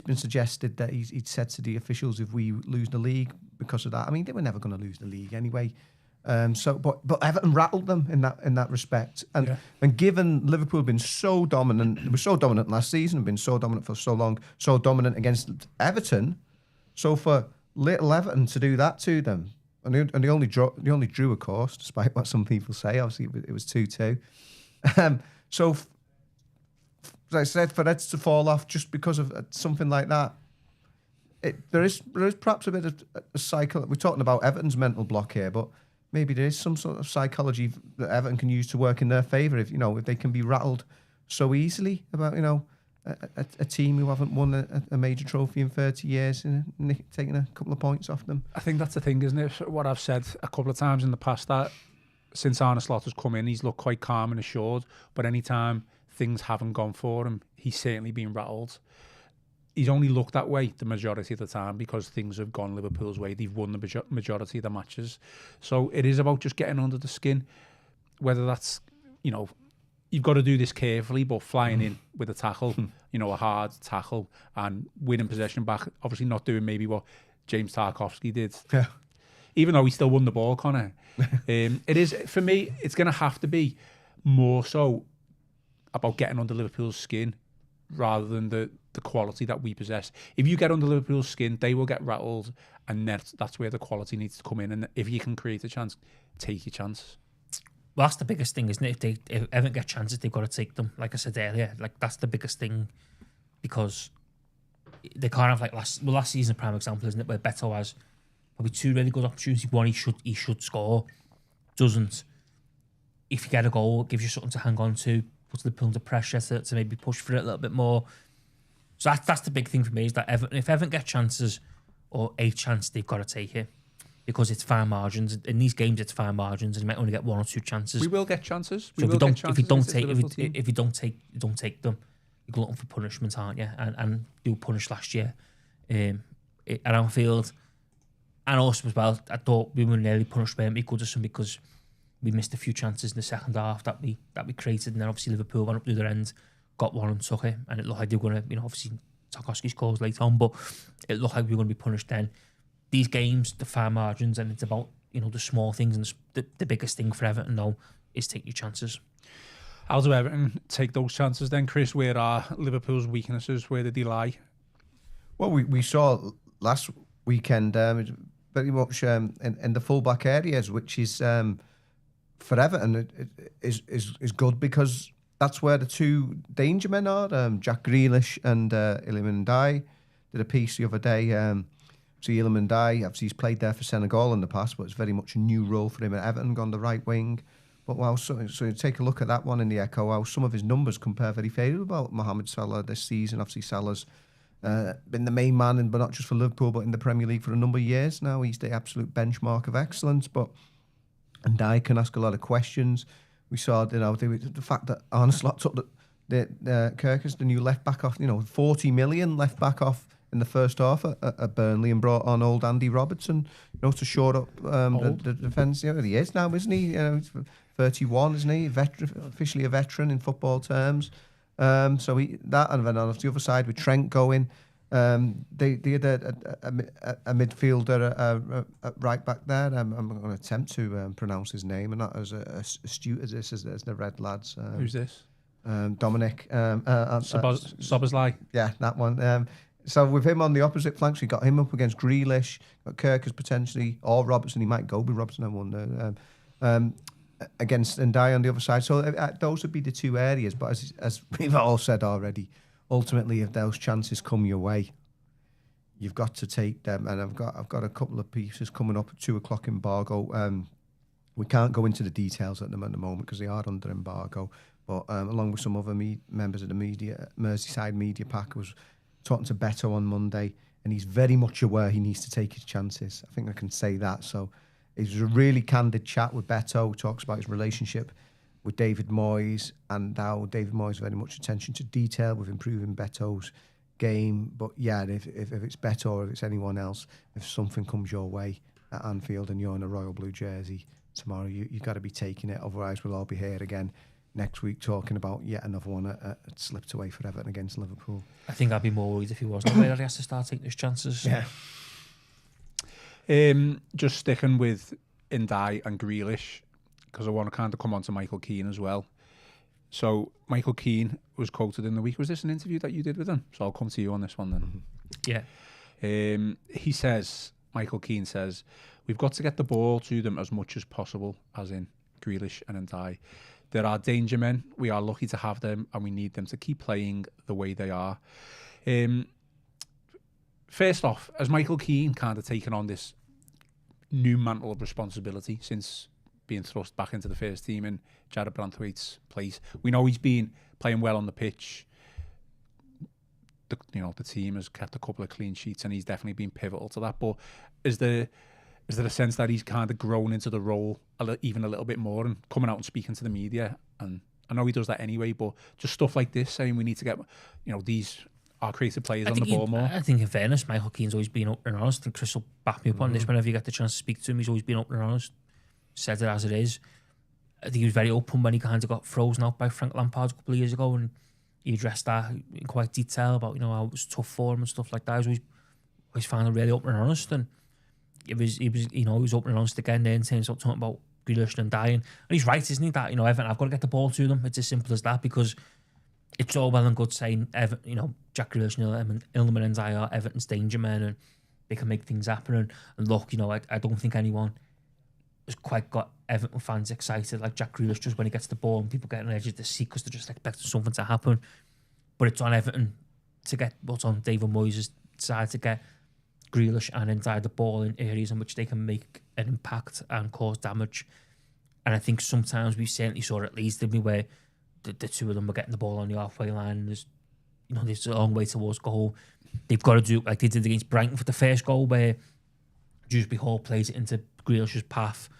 been suggested that he'd said to the officials, if we lose the league because of that, I mean, they were never going to lose the league anyway. But Everton rattled them in that respect, and given Liverpool have been so dominant, they were so dominant last season, have been so dominant for so long, so dominant against Everton, So for little Everton to do that to them, and they only drew, of course, despite what some people say. Obviously, it was 2-2. So, as I said, for Reds to fall off just because of something like that, there is perhaps a bit of a cycle. We're talking about Everton's mental block here, but maybe there is some sort of psychology that Everton can use to work in their favour if they can be rattled so easily about a team who haven't won a major trophy in 30 years and taking a couple of points off them. I think that's the thing, isn't it? What I've said a couple of times in the past, that since Arne Slot has come in, he's looked quite calm and assured, but anytime things haven't gone for him, he's certainly been rattled. He's only looked that way the majority of the time because things have gone Liverpool's way. They've won the majority of the matches. So it is about just getting under the skin, whether that's, you've got to do this carefully, but flying in with a tackle, a hard tackle and winning possession back, obviously not doing maybe what James Tarkowski did. Yeah. Even though he still won the ball, Connor. It is, for me, it's going to have to be more so about getting under Liverpool's skin rather than the quality that we possess. If you get under Liverpool's skin, they will get rattled, and that's where the quality needs to come in. And if you can create a chance, take your chance. Well, that's the biggest thing, isn't it? If Everton get chances, they've got to take them. Like I said earlier, that's the biggest thing, because they can't have last season, a prime example, isn't it? Where Beto has probably two really good opportunities. One, he should score, doesn't. If you get a goal, it gives you something to hang on to, puts Liverpool under pressure to maybe push for it a little bit more. So that's the big thing for me, is that if Everton get chances or a chance, they've got to take it, because it's fine margins. In these games, it's fine margins, and you might only get one or two chances. We will get chances. So if you don't take them, you're looking for punishment, aren't you? And you were punished last year at Anfield, and also as well, I thought we were nearly punished by Goodison because we missed a few chances in the second half that we created, and then obviously Liverpool went up the other end, got one and took it, and it looked like they were going to, obviously Tarkowski scores late on, but it looked like we were going to be punished then. These games, the fine margins, and it's about the small things, and the biggest thing for Everton though is take your chances. How do Everton take those chances then, Chris? Where are Liverpool's weaknesses? Where did they lie? Well, we saw last weekend very much in the full-back areas, which is for Everton is good, because that's where the two danger men are. Jack Grealish and Iliman Ndiaye did a piece the other day. So Iliman Ndiaye, obviously he's played there for Senegal in the past, but it's very much a new role for him at Everton, gone the right wing. But so take a look at that one in the Echo, how some of his numbers compare very favourably about Mohamed Salah this season. Obviously Salah's been the main man, but not just for Liverpool, but in the Premier League for a number of years now. He's the absolute benchmark of excellence. But Ndiaye can ask a lot of questions. We saw, the fact that Arne Slot took the Kirkus, the new left back off, 40 million left back off in the first half at Burnley, and brought on old Andy Robertson, to shore up the defence. He is now, isn't he? He's 31, isn't he? Officially a veteran in football terms. So that, and then on the other side with Trent going, they had a midfielder right back there. I'm going to attempt to pronounce his name, and not as astute as this as the Red lads. Who's this? Dominic. Szoboszlai. Yeah, that one. So with him on the opposite flanks, we got him up against Grealish, got Kirkus potentially, or Robertson. He might go with Robertson, I wonder. Against Ndiaye on the other side. So those would be the two areas. But as we've all said already, ultimately, if those chances come your way, you've got to take them. And I've got a couple of pieces coming up at 2:00 embargo. We can't go into the details at them at the moment because they are under embargo. But along with some other members of the media, Merseyside media pack, was talking to Beto on Monday, and he's very much aware he needs to take his chances. I think I can say that. So it was a really candid chat with Beto. He talks about his relationship with David Moyes, and how David Moyes very much attention to detail with improving Beto's game. But yeah, if it's Beto or if it's anyone else, if something comes your way at Anfield and you're in a royal blue jersey tomorrow, you got to be taking it. Otherwise, we'll all be here again next week talking about yet another one that slipped away for Everton against Liverpool. I think I'd be more worried if he wasn't aware that he has to start taking his chances. Yeah. Just sticking with Ndiaye and Grealish, because I want to kind of come on to Michael Keane as well. So Michael Keane was quoted in the week. Was this an interview that you did with him? So I'll come to you on this one then. Yeah. He says, Michael Keane says, we've got to get the ball to them as much as possible, as in Grealish and Ndiaye. There are danger men. We are lucky to have them, and we need them to keep playing the way they are. First off, has Michael Keane kind of taken on this new mantle of responsibility since being thrust back into the first team in Jared Branthwaite's place? We know he's been playing well on the pitch. The team has kept a couple of clean sheets, and he's definitely been pivotal to that. But is there a sense that he's kind of grown into the role even a little bit more and coming out and speaking to the media? And I know he does that anyway, but just stuff like this, saying we need to get these our creative players on the ball more. I think in fairness, Michael Keane's always been open and honest, and Chris will back me up on this whenever you get the chance to speak to him. He's always been open and honest, said it as it is. I think he was very open when he kind of got frozen out by Frank Lampard a couple of years ago, and he addressed that in quite detail about how it was tough for him and stuff like that. He was always found it really open and honest, and he was open and honest again there in terms of talking about Grealish and Ndiaye. And he's right, isn't he? That Everton, I've got to get the ball to them. It's as simple as that, because it's all well and good saying Jack Grealish and Ilman and Ndiaye are Everton's danger men and they can make things happen. And look, I don't think anyone has quite got Everton fans excited like Jack Grealish just when he gets the ball and people get on the edge of the seat because they're just expecting something to happen. But it's on Everton to get what's on David Moyes' side to get Grealish and Ndiaye the ball in areas in which they can make an impact and cause damage. And I think sometimes we certainly saw it at least, didn't we, where the two of them were getting the ball on the halfway line. There's a long way towards goal. They've got to do like they did against Brighton for the first goal, where Dewsbury Hall plays it into Grealish's path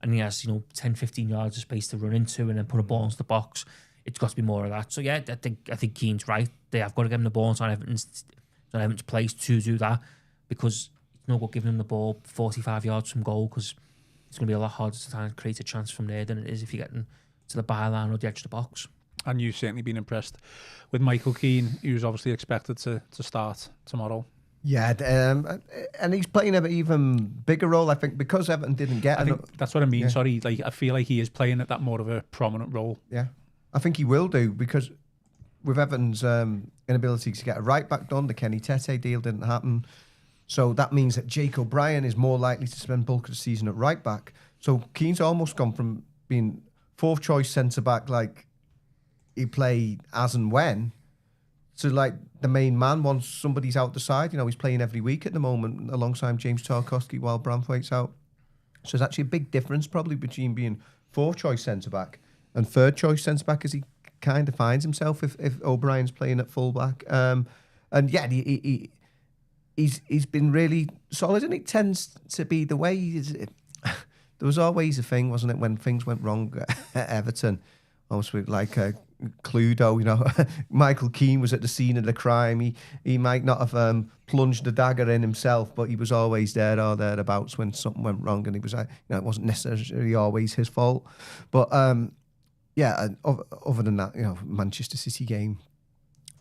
and he has 10, 15 yards of space to run into and then put a ball into the box. It's got to be more of that. So yeah, I think Keane's right. They have got to get him the ball. It's on Everton's place to do that, because it's no good giving him the ball 45 yards from goal, because it's going to be a lot harder to try and create a chance from there than it is if you're getting to the byline or the edge of the box. And you've certainly been impressed with Michael Keane, who's obviously expected to start tomorrow. Yeah, and he's playing an even bigger role, I think, because Everton didn't get. I think that's what I mean. Yeah. Sorry, I feel like he is playing at that more of a prominent role. Yeah, I think he will do, because with Everton's inability to get a right back done, the Kenny Tete deal didn't happen. So that means that Jake O'Brien is more likely to spend bulk of the season at right back. So Keane's almost gone from being fourth choice centre back, like he played as and when, to like the main man once somebody's out the side. He's playing every week at the moment alongside James Tarkowski while Branthwaite's out. So there's actually a big difference probably between being fourth choice centre back and third choice centre back, as he kind of finds himself if O'Brien's playing at full back. And yeah, he's been really solid, and it tends to be the way there was always a thing, wasn't it, when things went wrong at Everton, almost with like Cluedo, Michael Keane was at the scene of the crime. He might not have plunged the dagger in himself, but he was always there or thereabouts when something went wrong, and he was, it wasn't necessarily always his fault. But yeah, other than that, Manchester City game,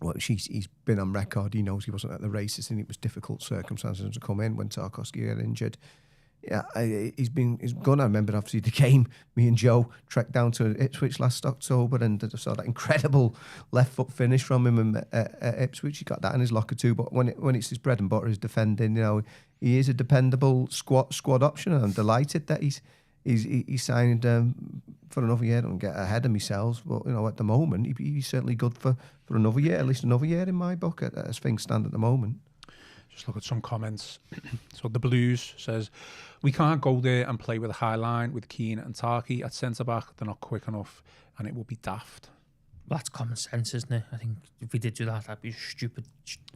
well, he's been on record. He knows he wasn't at the races, and it was difficult circumstances to come in when Tarkowski got injured. Yeah, he's gone. I remember obviously the game. Me and Joe trekked down to Ipswich last October and saw that incredible left foot finish from him at Ipswich. He got that in his locker too. But when it's his bread and butter is defending, he is a dependable squad option. And I'm delighted that he's signed for another year. I don't get ahead of myself, but at the moment he's certainly good for another year, at least another year in my book as things stand at the moment. Just look at some comments. So the Blues says, we can't go there and play with a high line with Keane and Tarky at centre-back. They're not quick enough and it will be daft. That's common sense, isn't it? I think if we did do that, that'd be stupid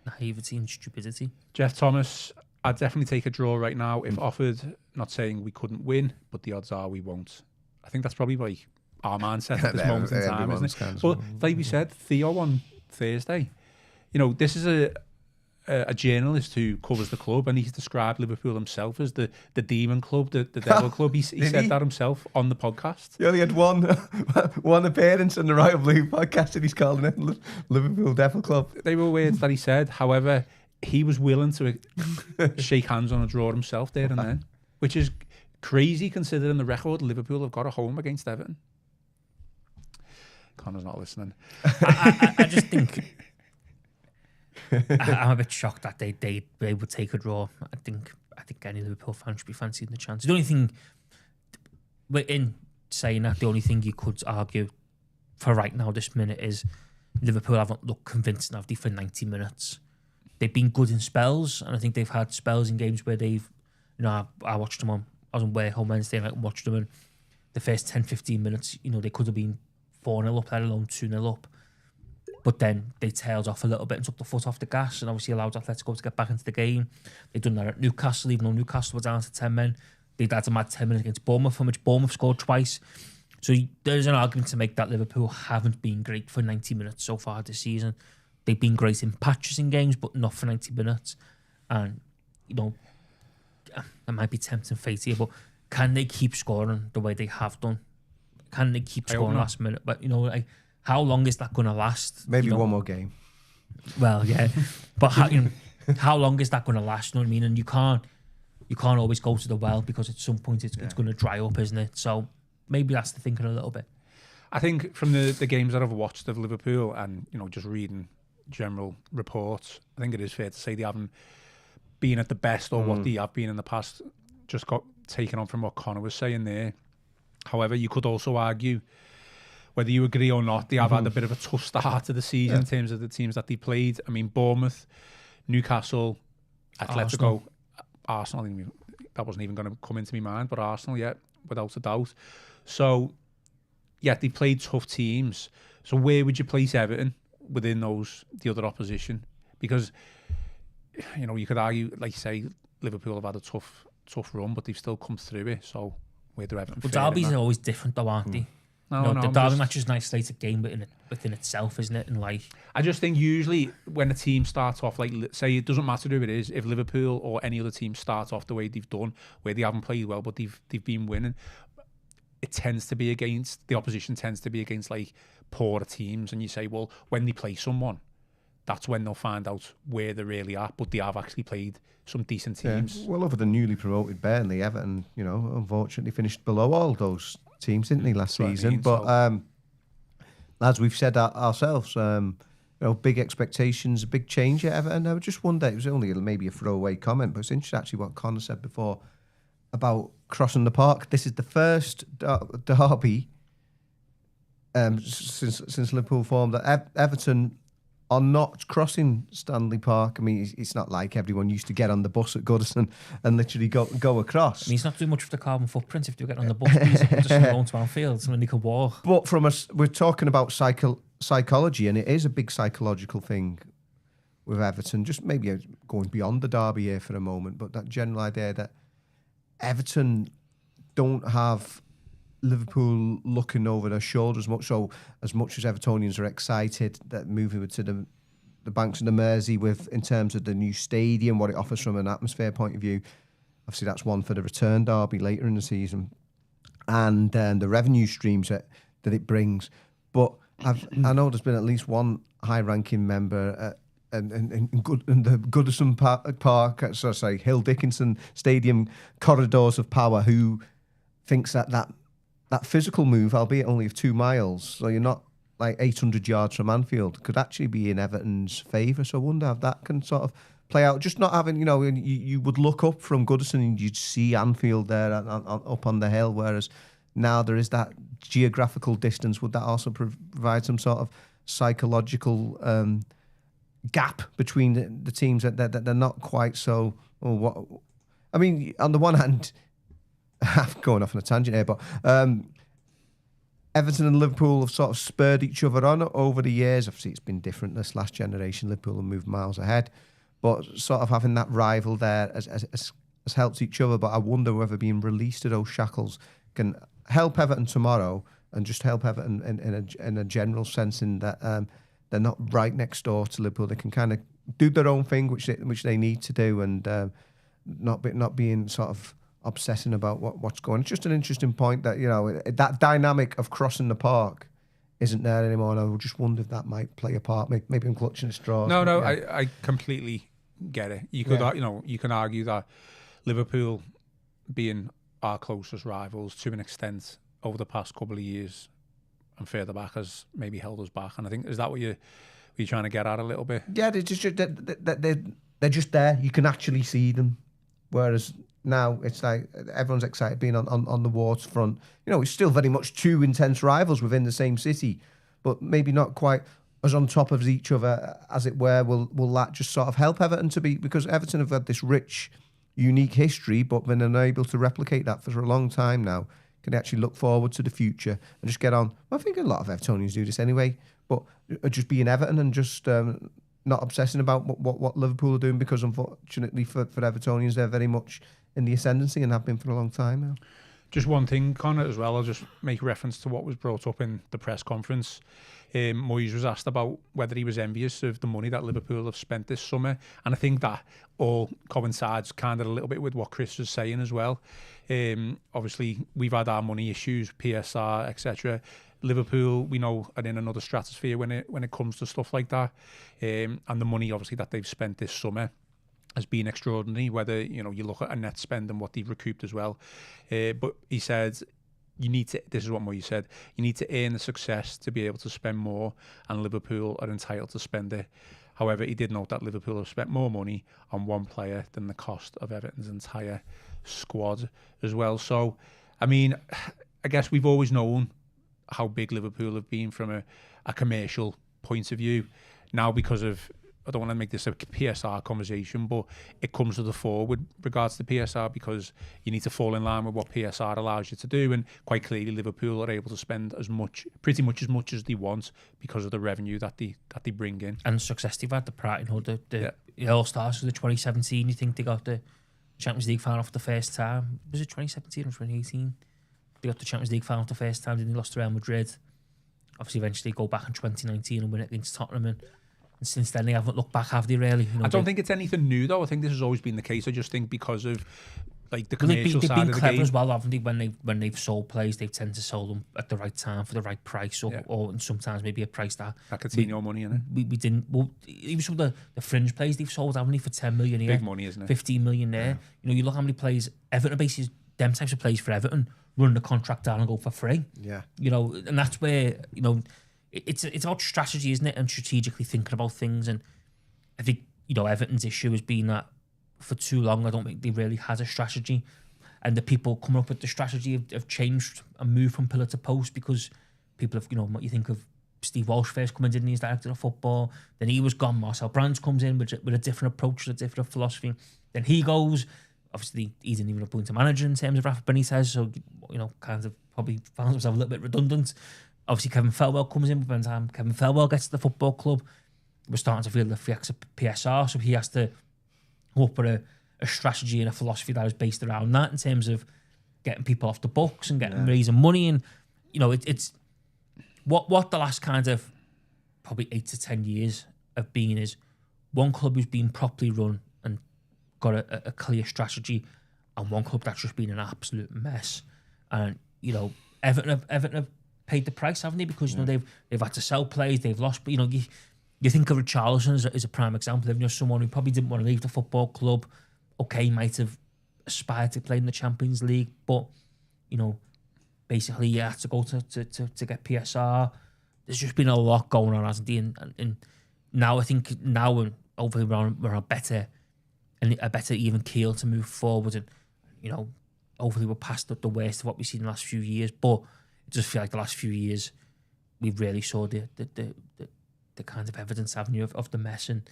naivety and stupidity. Jeff Thomas, I'd definitely take a draw right now if offered. Not saying we couldn't win, but the odds are we won't. I think that's probably like our mindset at this moment in time, isn't it? But like we said, Theo on Thursday, this is a journalist who covers the club, and he's described Liverpool himself as the demon club, the devil club. He said that himself on the podcast. He only had one appearance on the Right of Blue podcast, and he's calling it Liverpool Devil Club. They were words that he said. However, he was willing to shake hands on a draw himself there and then, which is crazy considering the record Liverpool have got at home against Everton. Connor's not listening. I just think I'm a bit shocked that they would take a draw. I think any Liverpool fan should be fancying the chance. The only thing, in saying that, the only thing you could argue for right now, this minute, is Liverpool haven't looked convincing, have they, for 90 minutes. They've been good in spells, and I think they've had spells in games where they've, I watched them I was on way home Wednesday night and watched them, and the first 10, 15 minutes, they could have been 4-0 up, let alone 2-0 up. But then they tailed off a little bit and took the foot off the gas, and obviously allowed Atletico to get back into the game. They've done that at Newcastle, even though Newcastle were down to 10 men. They'd had a mad 10 minutes against Bournemouth, from which Bournemouth scored twice. So there's an argument to make that Liverpool haven't been great for 90 minutes so far this season. They've been great in patches in games, but not for 90 minutes. And, that might be tempting fate here, but can they keep scoring the way they have done? Can they keep scoring last minute? But, how long is that going to last? Maybe one more game. Well, yeah. But how long is that going to last? You know what I mean? And you can't always go to the well, because at some point it's going to dry up, isn't it? So maybe that's the thinking a little bit. I think from the games that I've watched of Liverpool and, just reading general reports, I think it is fair to say they haven't been at the best or what they have been in the past. Just got taken on from what Connor was saying there. However, you could also argue, whether you agree or not, they have had a bit of a tough start to the season in terms of the teams that they played. I mean, Bournemouth, Newcastle, Atletico, Arsenal, that wasn't even going to come into my mind, but Arsenal, yeah, without a doubt. So, yeah, they played tough teams. So where would you place Everton within the other opposition? Because, you could argue, like you say, Liverpool have had a tough run, but they've still come through it. So where do Everton fit? But derbies are always different, though, aren't they? No, the derby match is an isolated game within itself, isn't it? And I just think usually when a team starts off, like, say, it doesn't matter who it is, if Liverpool or any other team starts off the way they've done, where they haven't played well but they've been winning, it tends to be against, the opposition tends to be against like poorer teams, and you say, well, when they play someone, that's when they'll find out where they really are. But they have actually played some decent teams. Yeah. Well, over the newly promoted Burnley, Everton, unfortunately finished below all those teams, didn't they, last season? But as we've said ourselves, big expectations, a big change at Everton. I would just wonder, it was only maybe a throwaway comment, but it's interesting actually what Connor said before about crossing the park. This is the first derby since Liverpool formed that Everton are not crossing Stanley Park. I mean, it's not like everyone used to get on the bus at Goodison and literally go across. I mean, it's not doing much with the carbon footprint if you get on the bus. Just going to Anfield, so then you can walk. But we're talking about psychology, and it is a big psychological thing with Everton. Just maybe going beyond the derby here for a moment, but that general idea that Everton don't have Liverpool looking over their shoulders much. So as much as Evertonians are excited that moving to the banks of the Mersey in terms of the new stadium, what it offers from an atmosphere point of view, obviously that's one for the return derby later in the season, and the revenue streams that it brings. But I know there's been at least one high-ranking member in the Goodison Park, so say Hill Dickinson Stadium corridors of power, who thinks that physical move, albeit only of 2 miles, so you're not like 800 yards from Anfield, could actually be in Everton's favour. So I wonder if that can sort of play out. Just not having, you would look up from Goodison and you'd see Anfield there up on the hill, whereas now there is that geographical distance. Would that also provide some sort of psychological gap between the teams that they're not quite so? I mean, on the one hand, I'm going off on a tangent here, but Everton and Liverpool have sort of spurred each other on over the years. Obviously, it's been different this last generation. Liverpool have moved miles ahead, but sort of having that rival there has helped each other. But I wonder whether being released of those shackles can help Everton tomorrow, and just help Everton in a general sense, in that they're not right next door to Liverpool. They can kind of do their own thing, which they need to do, and not being sort of obsessing about what's going on. It's just an interesting point that, that dynamic of crossing the park isn't there anymore, and I just wonder if that might play a part. Maybe I'm clutching at straws. No, yeah. I completely get it. You could, you can argue that Liverpool, being our closest rivals to an extent over the past couple of years and further back, has maybe held us back. And I think, is that what you trying to get at a little bit? Yeah, they're just there. You can actually see them. Whereas now it's like everyone's excited being on the waterfront. You know, it's still very much two intense rivals within the same city, but maybe not quite as on top of each other, as it were. Will that just sort of help Everton to be, because Everton have had this rich, unique history, but been unable to replicate that for a long time now. Can they actually look forward to the future and just get on? Well, I think a lot of Evertonians do this anyway, but just being Everton and just not obsessing about what Liverpool are doing, because unfortunately for Evertonians, they're very much in the ascendancy and have been for a long time now. Just one thing, Connor, as well, I'll just make reference to what was brought up in the press conference. Moyes was asked about whether he was envious of the money that Liverpool have spent this summer, and I think that all coincides kind of a little bit with what Chris was saying as well. Obviously, we've had our money issues, PSR, etc. Liverpool, we know, are in another stratosphere when it comes to stuff like that, and the money obviously that they've spent this summer has been extraordinary, whether you look at a net spend and what they've recouped as well. But he said, this is what Moyes said, you need to earn the success to be able to spend more, and Liverpool are entitled to spend it. However, he did note that Liverpool have spent more money on one player than the cost of Everton's entire squad as well. So, I mean, I guess we've always known how big Liverpool have been from a commercial point of view. Now, because of, I don't want to make this a PSR conversation, but it comes to the fore with regards to PSR, because you need to fall in line with what PSR allows you to do, and quite clearly Liverpool are able to spend pretty much as much as they want because of the revenue that they bring in and the success they've had. The pride, the All Stars for the 2017. You think they got the Champions League final for the first time? Was it 2017 or 2018? They got the Champions League final for the first time. Then they lost to Real Madrid. Obviously, eventually go back in 2019 and win it against Tottenham. And since then, they haven't looked back, have they, really? I don't think it's anything new, though. I think this has always been the case. I just think because of like the commercial they've side been of the clever game as well, haven't they? When they've sold players, they tend to sell them at the right time for the right price, or sometimes maybe a price that Coutinho money in it. We didn't. Well, even some of the fringe players they've sold, haven't they, for 10 million a year? Big money, isn't it? 15 million there. Yeah. You look how many players Everton basically, them types of players for Everton run the contract down and go for free. Yeah. And that's where it's about strategy, isn't it? And strategically thinking about things. And I think Everton's issue has been that for too long I don't think they really had a strategy, and the people coming up with the strategy have changed and moved from pillar to post, because people have what you think of Steve Walsh first coming in as director of football, then he was gone. Marcel Brands comes in with a different approach, a different philosophy, then he goes. Obviously, he didn't even appoint a manager in terms of Rafa Benitez, so kind of probably found himself a little bit redundant. Obviously, Kevin Felwell comes in, but by the time Kevin Felwell gets to the football club, we're starting to feel the effects of PSR, so he has to come up with a strategy and a philosophy that is based around that, in terms of getting people off the books and raising money. And it's what the last kind of probably 8 to 10 years have been is one club who's been properly run and got a clear strategy, and one club that's just been an absolute mess. And Everton have paid the price, haven't they? Because they've had to sell players, they've lost. But you think of Richarlison as a prime example of someone who probably didn't want to leave the football club. Okay, might have aspired to play in the Champions League, but basically you had to go to get PSR. There's just been a lot going on, hasn't there? And now I think and hopefully we're on a better even keel to move forward, and hopefully we're past the worst of what we've seen in the last few years. But it just feels like the last few years we've really saw the kind of evidence, haven't you, of the mess, and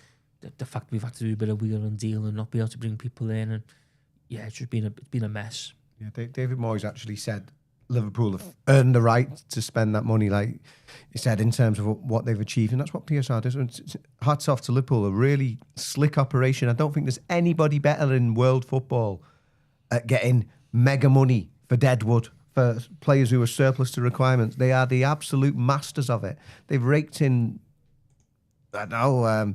the fact we've had to do a bit of wheel and deal and not be able to bring people in, and it's just been a mess. Yeah, David Moyes actually said Liverpool have earned the right to spend that money, like he said, in terms of what they've achieved, and that's what PSR does. And hats off to Liverpool, a really slick operation. I don't think there's anybody better in world football at getting mega money for Deadwood, for players who are surplus to requirements. They are the absolute masters of it. They've raked in, I don't know,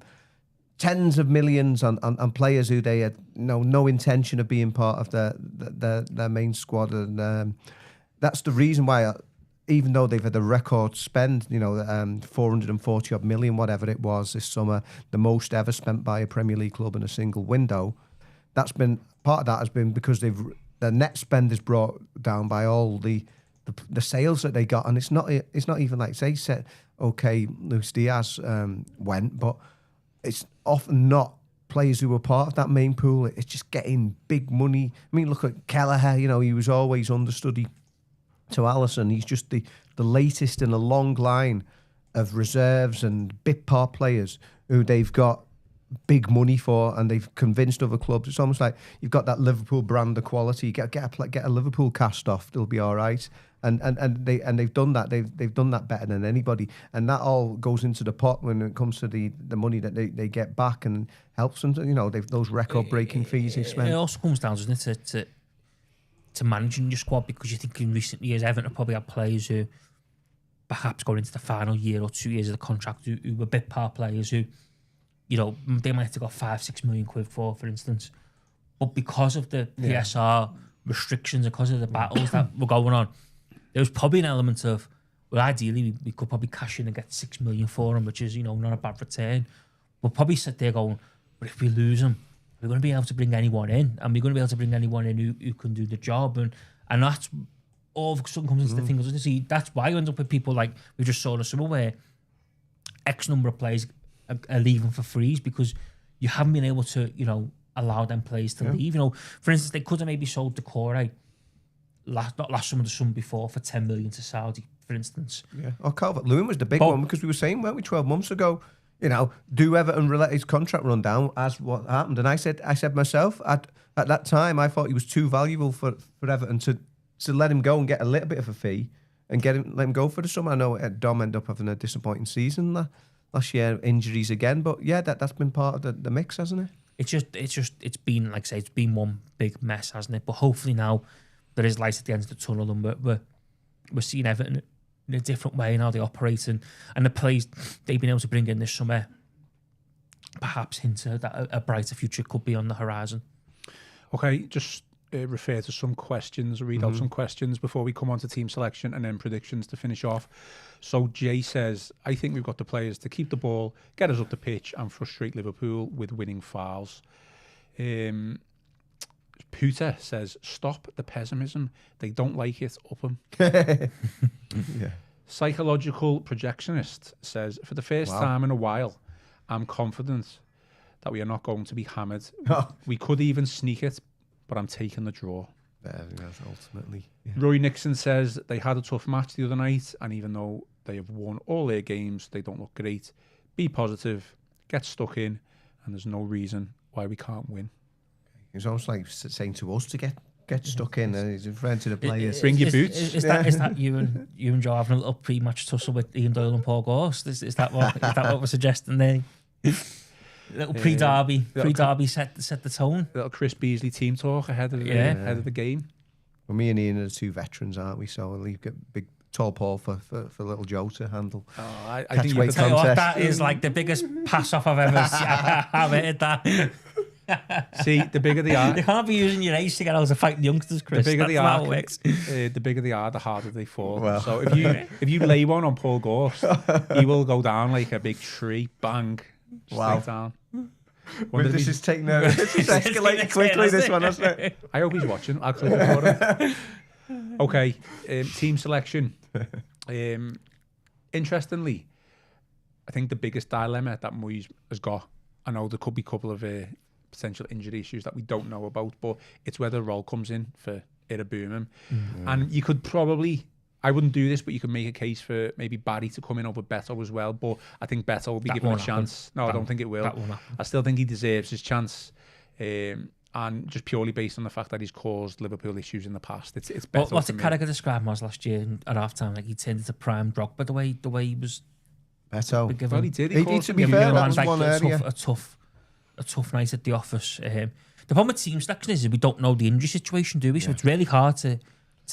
tens of millions on players who they had no intention of being part of their main squad, and that's the reason why, even though they've had a record spend, 440 odd million, whatever it was this summer, the most ever spent by a Premier League club in a single window. That's been part of that has been because their net spend is brought down by all the the sales that they got, and it's not even like they said, okay, Luis Diaz went, but it's often not players who were part of that main pool. It's just getting big money. I mean, look at Kelleher. He was always understudy to Alisson. He's just the latest in a long line of reserves and bit part players who they've got big money for, and they've convinced other clubs. It's almost like you've got that Liverpool brand of quality. Get a Liverpool cast off, they'll be all right. And they've done that. They've done that better than anybody. And that all goes into the pot when it comes to the money that they get back, and helps them to, they've those record breaking fees they spend. It also comes down, doesn't it, to managing your squad, because you think in recent years Everton probably had players who perhaps going into the final year or 2 years of the contract who were bit part players who, they might have got 5-6 million quid for instance. But because of the PSR restrictions, because of the battles that were going on, there was probably an element of, well, ideally we could probably cash in and get 6 million for him, which is, not a bad return. We'll probably sit there going, but if we lose him, we're going to be able to bring anyone in, and we're going to be able to bring anyone in who can do the job. And that's all of a sudden comes into the thing. See, that's why you end up with people like we just saw in the summer, where X number of players are leaving for frees because you haven't been able to, allow them players to leave. For instance, they could have maybe sold Decore not last summer, the summer before, for 10 million to Saudi, for instance. Yeah. Or Calvert-Lewin was the big one, because we were saying, weren't we, 12 months ago, do Everton let his contract run down, as what happened? And I said myself, at that time, I thought he was too valuable for Everton to let him go and get a little bit of a fee and let him go for the summer. I know Dom ended up having a disappointing season last year, injuries again, but yeah, that's been part of the mix, hasn't it? It's been, like I say, it's been one big mess, hasn't it? But hopefully now there is light at the end of the tunnel, and we're seeing Everton in a different way now. They operate, and the players they've been able to bring in this summer perhaps hint that a brighter future could be on the horizon. Okay, just refer to some questions, read out some questions before we come on to team selection and then predictions to finish off. So Jay says, I think we've got the players to keep the ball, get us up the pitch and frustrate Liverpool with winning fouls. Puta says, stop the pessimism. They don't like it, up them. Yeah. Psychological projectionist says, for the first time in a while, I'm confident that we are not going to be hammered. We could even sneak it, but I'm taking the draw. That's ultimately. Yeah. Roy Nixon says they had a tough match the other night, and even though they have won all their games, they don't look great. Be positive, get stuck in, and there's no reason why we can't win. It's almost like saying to us to get stuck in, and he's referring to the players. Bring your boots. Is that you and Joe having a little pre-match tussle with Ian Doyle and Paul Gorst? Is that what we're suggesting there? Little pre-derby set the tone. Little Chris Beesley team talk ahead of the game. Well, me and Ian are the two veterans, aren't we? So we'll leave big tall Paul for little Joe to handle. I think weight tell you what, contest. that is like the biggest pass off I've ever seen. I've heard that. See, the bigger they are, you can't be using your age to get out to fight the youngsters, Chris. The bigger That's they not are, how it works. The bigger they are, the harder they fall. Well. So if you lay one on Paul Gorst, he will go down like a big tree, bang, straight down. This is escalating quickly, this one, hasn't it? I hope he's watching. I'll click it for him. Okay, team selection. Interestingly, I think the biggest dilemma that Moyes has got, I know there could be a couple of potential injury issues that we don't know about, but it's whether Roll comes in for Iraboomum. And you could probably, I wouldn't do this, but you could make a case for maybe Barry to come in over Beto as well, but I think Beto will be given a chance. No, I don't think it will. I still think he deserves his chance. And just purely based on the fact that he's caused Liverpool issues in the past. It's Beto. What did Carragher describe him as last year at half-time? Like he turned into prime Drogba, the way he was... Beto. Well, he did. He did, to be fair, that was like one area. A tough night at the office. The problem with team selection is we don't know the injury situation, do we? So it's really hard to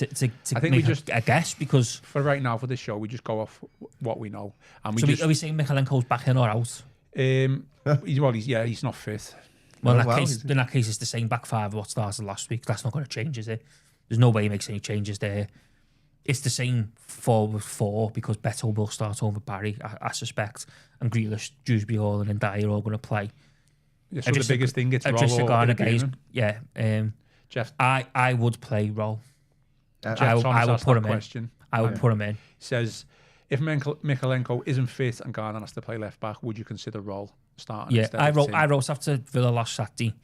I think make a guess, because for right now for this show we just go off what we know. And are we saying Michalenko's back in or out? He's not fit. Well, in that case, it's the same back five what started last week. That's not going to change, is it? There's no way he makes any changes there. It's the same 4-4 because Beto will start over Barry, I suspect, and Grealish, Dewsbury Hall and Dyer are all going to play. Yeah, so the biggest thing gets Roll or Jeff, I would play Roll. Jeff I Thomas would asked put that him in. question. I would put him in. He says, if Mikalenko isn't fit and Garner has to play left back, would you consider Roll starting instead of Tim? I wrote after Villa last Saturday.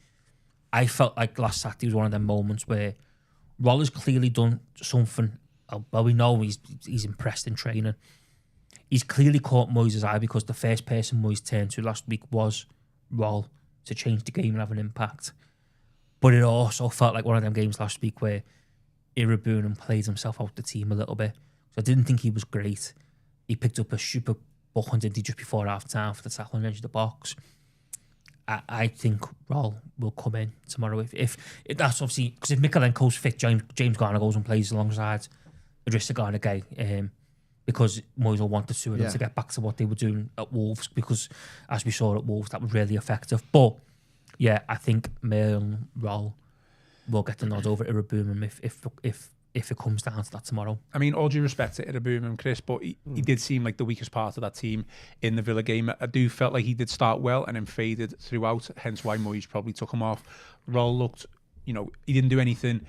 I felt like last Saturday was one of them moments where Roll has clearly done something. Well, we know he's impressed in training. He's clearly caught Moyes' eye because the first person Moyes turned to last week was Roll to change the game and have an impact. But it also felt like one of them games last week where Irabunum played himself out the team a little bit. So I didn't think he was great. He picked up a super buck, didn't he, just before half time for the tackle on the edge of the box. I think Roll will come in tomorrow if that's obviously because if Mikalenko's fit, James Garner goes and plays alongside Idrissa Gana Gueye, because Moyes will want the two of them to get back to what they were doing at Wolves, because as we saw at Wolves that was really effective. But yeah, I think Mail and Roll will get the nod over Irabunum if it comes down to that tomorrow. I mean, all due respect to Irabunum, Chris, but he did seem like the weakest part of that team in the Villa game. I do felt like he did start well and then faded throughout, hence why Moyes probably took him off. Roll looked, he didn't do anything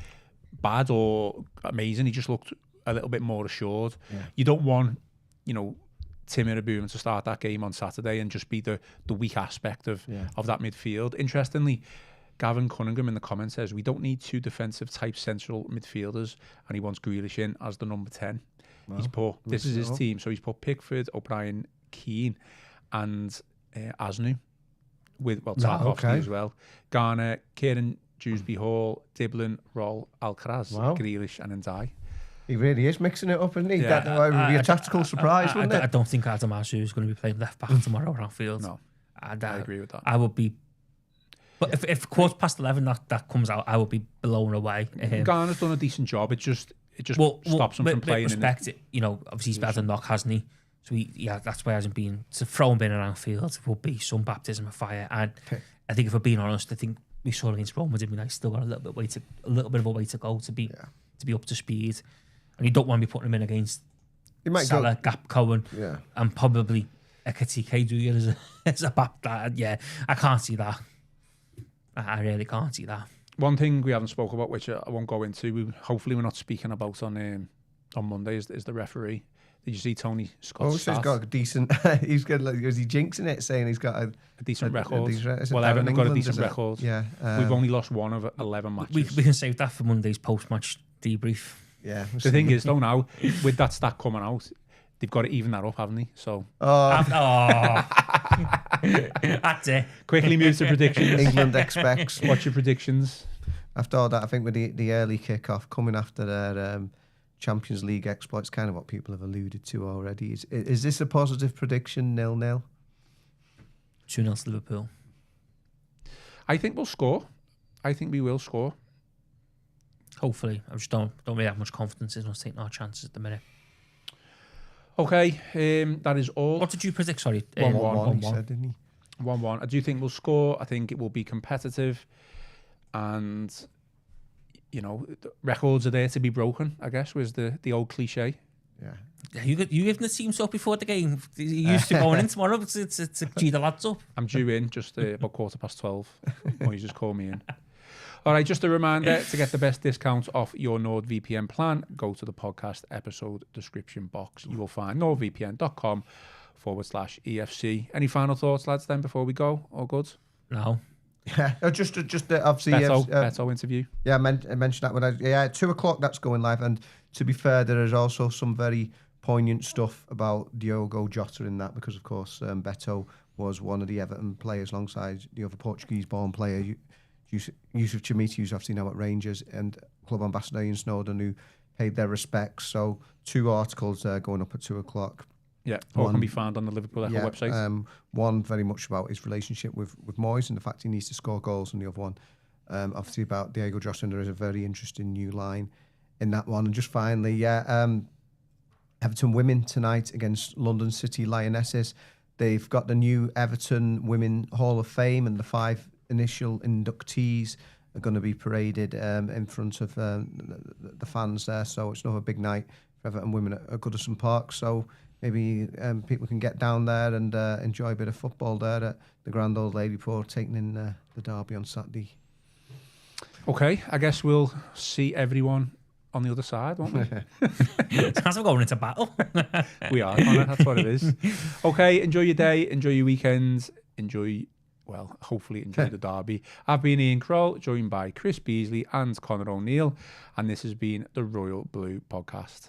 bad or amazing. He just looked a little bit more assured. Yeah. You don't want, Tim Irabunum to start that game on Saturday and just be the weak aspect of that midfield. Interestingly, Gavin Cunningham in the comments says, we don't need two defensive type central midfielders, and he wants Grealish in as the number 10. Wow. He's put, this is his team, so he's put Pickford, O'Brien, Keane and Asnu with, Tarkovsky as well. Garner, Kieran Dewsbury Hall, Diblin, Roll, Alcaraz, Grealish and Ndiaye. He really is mixing it up, isn't he? That would be a tactical surprise, wouldn't it? I don't think Adam Asu is going to be playing left back tomorrow at Anfield. No, I agree with that. I would be... But if 11:15 that comes out, I would be blown away. Garner's done a decent job. It just stops him from playing. Respect it, obviously he's better than knock, hasn't he? So that's why he hasn't been to throw him in around field will be some baptism of fire. And I think if we're being honest, I think we saw against Roma, didn't we? Like, still got a little bit of a way to go to be up to speed. And you don't want to be putting him in against Salah, Gapco, and probably Ekatike, do you? As a back that, I can't see that. I really can't see that. One thing we haven't spoken about, which I won't go into, hopefully we're not speaking about on Monday, is the referee. Did you see Tony Scott's stat? He's got a decent... he's got, is he jinxing it, saying he's got a decent record? Everton have got a decent record. Yeah. We've only lost one of 11 matches. We can save that for Monday's post-match debrief. Yeah. The thing is, though, now, with that stat coming out, they've got to even that up, haven't they? So... That's it. Quickly move to predictions. England expects. What's your predictions? After all that, I think with the early kick-off, coming after their Champions League exploits, kind of what people have alluded to already. Is this a positive prediction, 0-0? 2-0 to Liverpool. I think we'll score. I think we will score. Hopefully. I just don't really have much confidence in us taking our chances at the minute. Okay, that is all. What did you predict? Sorry, 1-1. He said, didn't he? 1-1. I do think we'll score. I think it will be competitive, and the records are there to be broken, I guess, was the old cliche. Yeah. You giving the team up before the game? You used to going in tomorrow to G the lads up. I'm due in just about 12:15. Or you just call me in. All right, just a reminder, to get the best discount off your NordVPN plan, go to the podcast episode description box. You will find nordvpn.com/EFC. Any final thoughts, lads, then, before we go? All good? No. Yeah, just obviously... Beto interview. Yeah, I mentioned that when 2:00 that's going live. And to be fair, there is also some very poignant stuff about Diogo Jota in that, because, of course, Beto was one of the Everton players alongside the other Portuguese-born player, Yusuf Chamiti, who's obviously now at Rangers, and club ambassador Ian Snowden, who paid their respects. So 2 articles going up at 2:00. Yeah, all can be found on the Liverpool Echo website. One very much about his relationship with Moyes and the fact he needs to score goals, and the other one obviously about Diego Jota. There is a very interesting new line in that one. And just finally, Everton women tonight against London City Lionesses. They've got the new Everton Women Hall of Fame, and the 5 initial inductees are going to be paraded in front of the fans there. So it's another big night for Everton women at Goodison Park. So maybe people can get down there and enjoy a bit of football there at the Grand Old Lady before taking in the derby on Saturday. Okay, I guess we'll see everyone on the other side, won't we? As we're going into battle. We are, Connor, that's what it is. Okay, enjoy your day, enjoy your weekends, hopefully enjoy the derby. I've been Ian Croll, joined by Chris Beesley and Connor O'Neill, and this has been the Royal Blue Podcast.